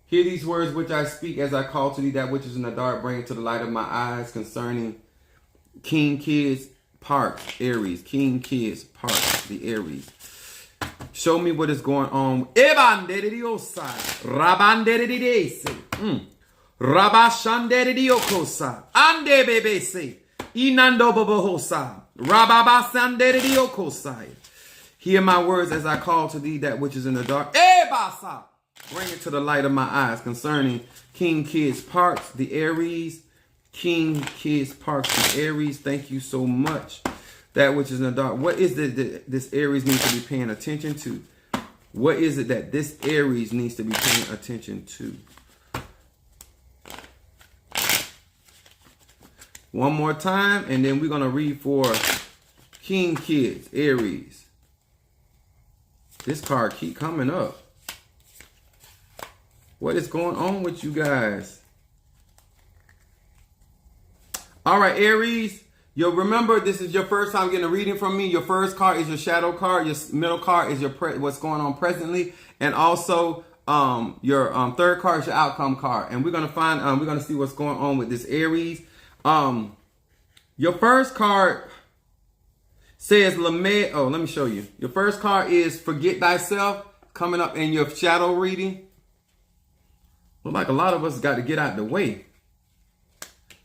Hear these words which I speak as I call to thee that which is in the dark, bring it to the light of my eyes concerning King Kids Parks, Aries. King Kids Parks, the Aries. Show me what is going on. Hear my words as I call to thee that which is in the dark. Bring it to the light of my eyes concerning King Kids Parks, the Aries. King Kids Parks, the Aries. Thank you so much. That which is in the dark. What is it that this Aries needs to be paying attention to? What is it that this Aries needs to be paying attention to? One more time, and then we're going to read for King Kids, Aries. This card keep coming up. What is going on with you guys? All right, Aries. You'll remember, this is your first time getting a reading from me. Your first card is your shadow card. Your middle card is your what's going on presently, and also your third card is your outcome card. And we're gonna find we're gonna see what's going on with this Aries. Your first card says lament. Oh, let me show you. Your first card is forget thyself, coming up in your shadow reading. Look like a lot of us got to get out the way.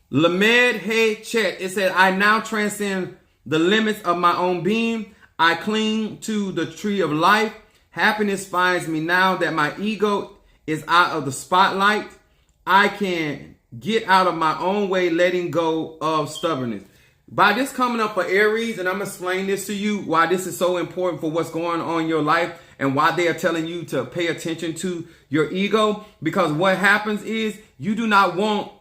Lamed Hey Chet. It said, I now transcend the limits of my own being. I cling to the tree of life. Happiness finds me now that my ego is out of the spotlight. I can get out of my own way, letting go of stubbornness. By this coming up for Aries, and I'm going to explain this to you, why this is so important for what's going on in your life and why they are telling you to pay attention to your ego. Because what happens is you do not want,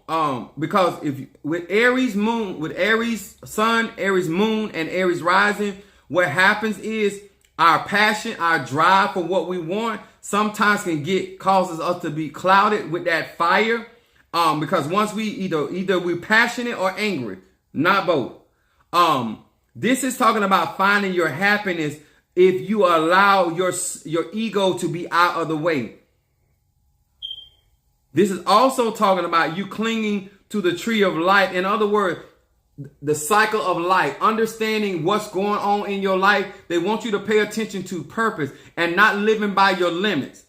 because if with Aries moon, with Aries sun, Aries moon, and Aries rising, what happens is our passion, our drive for what we want sometimes causes us to be clouded with that fire. Because once we either we're passionate or angry, not both. This is talking about finding your happiness if you allow your ego to be out of the way. This is also talking about you clinging to the tree of life. In other words, the cycle of life, understanding what's going on in your life. They want you to pay attention to purpose and not living by your limits.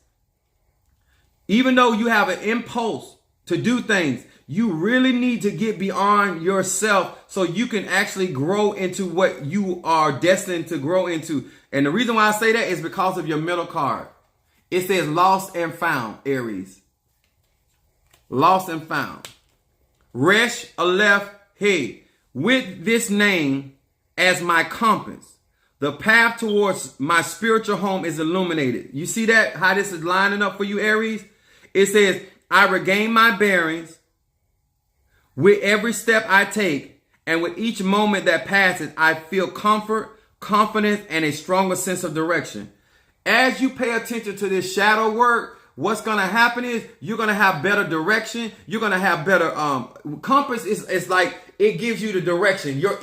Even though you have an impulse to do things, you really need to get beyond yourself so you can actually grow into what you are destined to grow into. And the reason why I say that is because of your middle card. It says lost and found, Aries. Lost and found. Resh, Aleph, Hey. With this name as my compass, the path towards my spiritual home is illuminated. You see that? How this is lining up for you, Aries? It says, I regain my bearings with every step I take, and with each moment that passes, I feel comfort, confidence, and a stronger sense of direction. As you pay attention to this shadow work, what's going to happen is you're going to have better direction. You're going to have better compass. It's like it gives you the direction. Your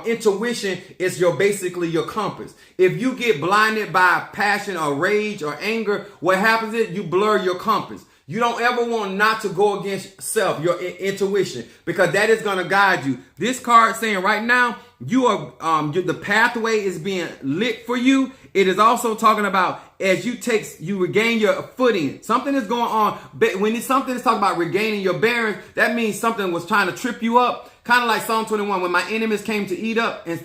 intuition is basically your compass. If you get blinded by passion or rage or anger, what happens is you blur your compass. You don't ever want not to go against self, your intuition, because that is going to guide you. This card saying right now, you are the pathway is being lit for you. It is also talking about as you regain your footing. Something is going on. When something is talking about regaining your bearings, that means something was trying to trip you up. Kind of like Psalm 21, when my enemies came to eat up and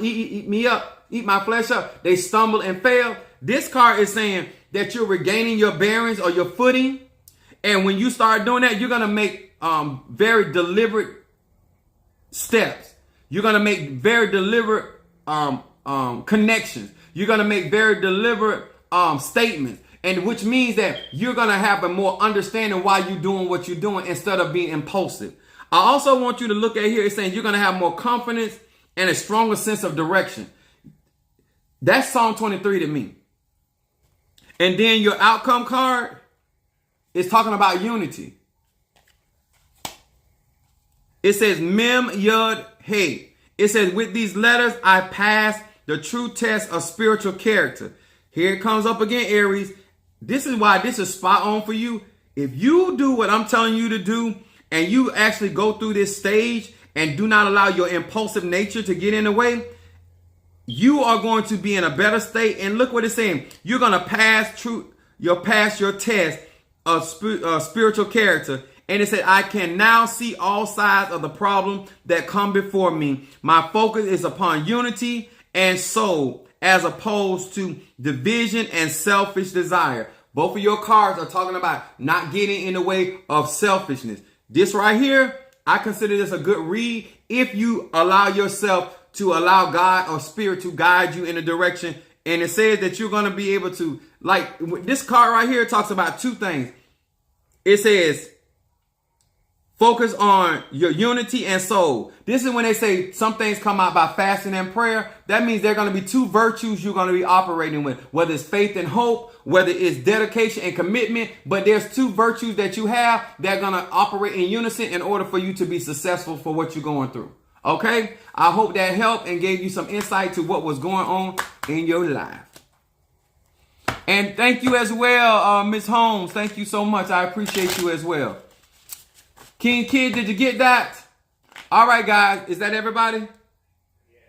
eat me up, eat my flesh up, they stumbled and fell. This card is saying that you're regaining your bearings or your footing. And when you start doing that, you're going to make very deliberate steps. You're going to make very deliberate connections. You're going to make very deliberate statements. And which means that you're going to have a more understanding why you're doing what you're doing instead of being impulsive. I also want you to look at here. It's saying you're going to have more confidence and a stronger sense of direction. That's Psalm 23 to me. And then your outcome card is talking about unity. It says Mem Yud Hey. It says with these letters I pass the true test of spiritual character. Here it comes up again, Aries. This is why this is spot on for you. If you do what I'm telling you to do and you actually go through this stage and do not allow your impulsive nature to get in the way, you are going to be in a better state. And look what it's saying. You're going to pass your test of spiritual character. And it said, I can now see all sides of the problem that come before me. My focus is upon unity and soul as opposed to division and selfish desire. Both of your cards are talking about not getting in the way of selfishness. This right here, I consider this a good read if you allow yourself to allow God or spirit to guide you in a direction. And it says that you're going to be able to, like this card right here talks about two things. It says, focus on your unity and soul. This is when they say some things come out by fasting and prayer. That means there are going to be two virtues you're going to be operating with, whether it's faith and hope, whether it's dedication and commitment. But there's two virtues that you have that are going to operate in unison in order for you to be successful for what you're going through. Okay, I hope that helped and gave you some insight to what was going on in your life. And thank you as well, Ms. Holmes. Thank you so much. I appreciate you as well. King Kid, did you get that? All right, guys. Is that everybody? Yeah.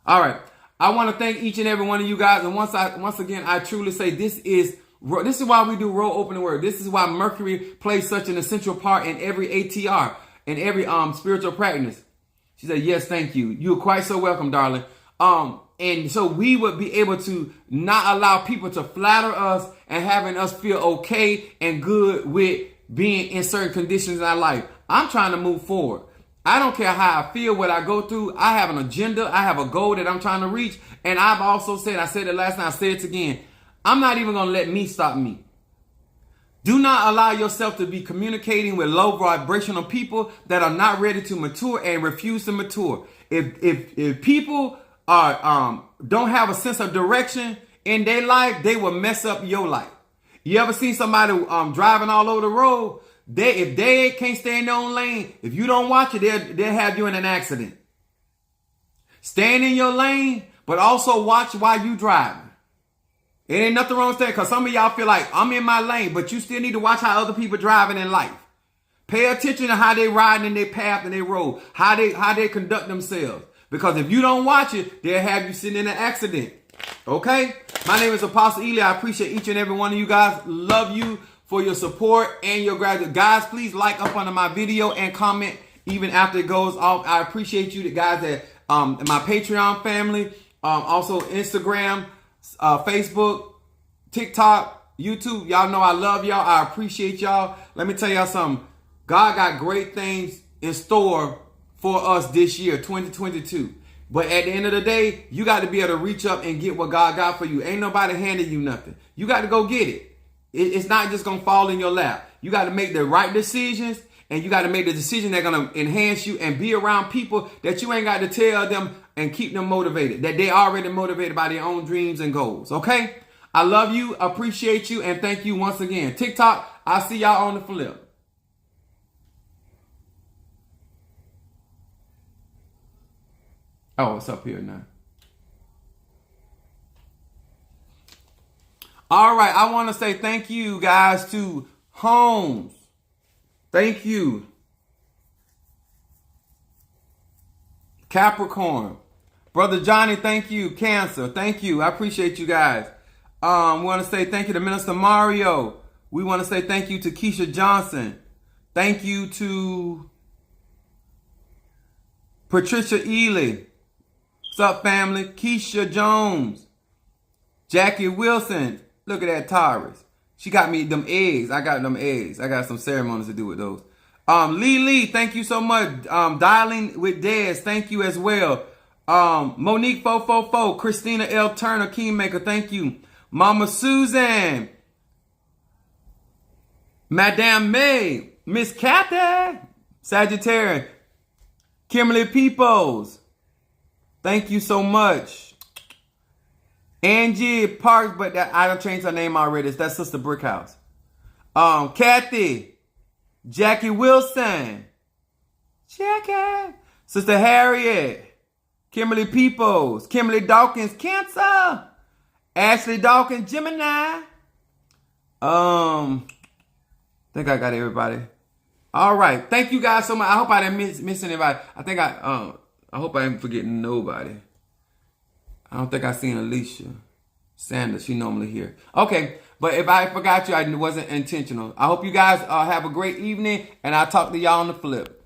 All right. I want to thank each and every one of you guys. And once again, I truly say this is why we do Roll Open the Word. This is why Mercury plays such an essential part in every ATR, in every spiritual practice. She said, yes, thank you. You're quite so welcome, darling. And so we would be able to not allow people to flatter us and having us feel okay and good with being in certain conditions in our life. I'm trying to move forward. I don't care how I feel, what I go through. I have an agenda. I have a goal that I'm trying to reach. And I've also said, I said it last night, I say it again. I'm not even going to let me stop me. Do not allow yourself to be communicating with low vibrational people that are not ready to mature and refuse to mature. If people don't have a sense of direction in their life, they will mess up your life. You ever seen somebody driving all over the road? If they can't stay in their own lane, if you don't watch it, they'll have you in an accident. Staying in your lane, But also watch while you driving. It ain't nothing wrong with that, because some of y'all feel like I'm in my lane, but you still need to watch how other people driving in life. Pay attention to how they riding in their path and their road, how they conduct themselves. Because if you don't watch it, they'll have you sitting in an accident. Okay? My name is Apostle Ely. I appreciate each and every one of you guys. Love you for your support and your gratitude. Guys, please like up under my video and comment even after it goes off. I appreciate you guys that my Patreon family, also Instagram, Facebook, TikTok, YouTube. Y'all know I love y'all. I appreciate y'all. Let me tell y'all something. God got great things in store for us this year, 2022. But at the end of the day, you got to be able to reach up and get what God got for you. Ain't nobody handing you nothing. You got to go get it. It's not just going to fall in your lap. You got to make the right decisions, and you got to make the decision that's going to enhance you and be around people that you ain't got to tell them and keep them motivated, that they already motivated by their own dreams and goals. Okay? I love you, appreciate you, and thank you once again. TikTok, I'll see y'all on the flip. Oh, it's up here now. All right, I want to say thank you guys to Holmes. Thank you. Capricorn. Brother Johnny, thank you. Cancer, thank you. I appreciate you guys. We want to say thank you to Minister Mario. We want to say thank you to Keisha Johnson. Thank you to Patricia Ely. What's up, family? Keisha Jones. Jackie Wilson. Look at that Taurus. She got me them eggs. I got them eggs. I got some ceremonies to do with those. Lee, thank you so much. Dialing with Dez, thank you as well. Monique 444, Christina L. Turner, Kingmaker, thank you. Mama Susan. Madame May. Miss Kathy. Sagittarius. Kimberly Peoples. Thank you so much. Angie Parks, but I done changed her name already. It's that Sister Brickhouse. Kathy. Jackie Wilson. Jackie. Sister Harriet. Kimberly Peoples. Kimberly Dawkins, Cancer. Ashley Dawkins, Gemini. Think I got everybody. All right. Thank you guys so much. I hope I didn't miss anybody. I hope I ain't forgetting nobody. I don't think I seen Alicia Sanders. She normally here. Okay. But if I forgot you, I wasn't intentional. I hope you guys have a great evening, and I'll talk to y'all on the flip.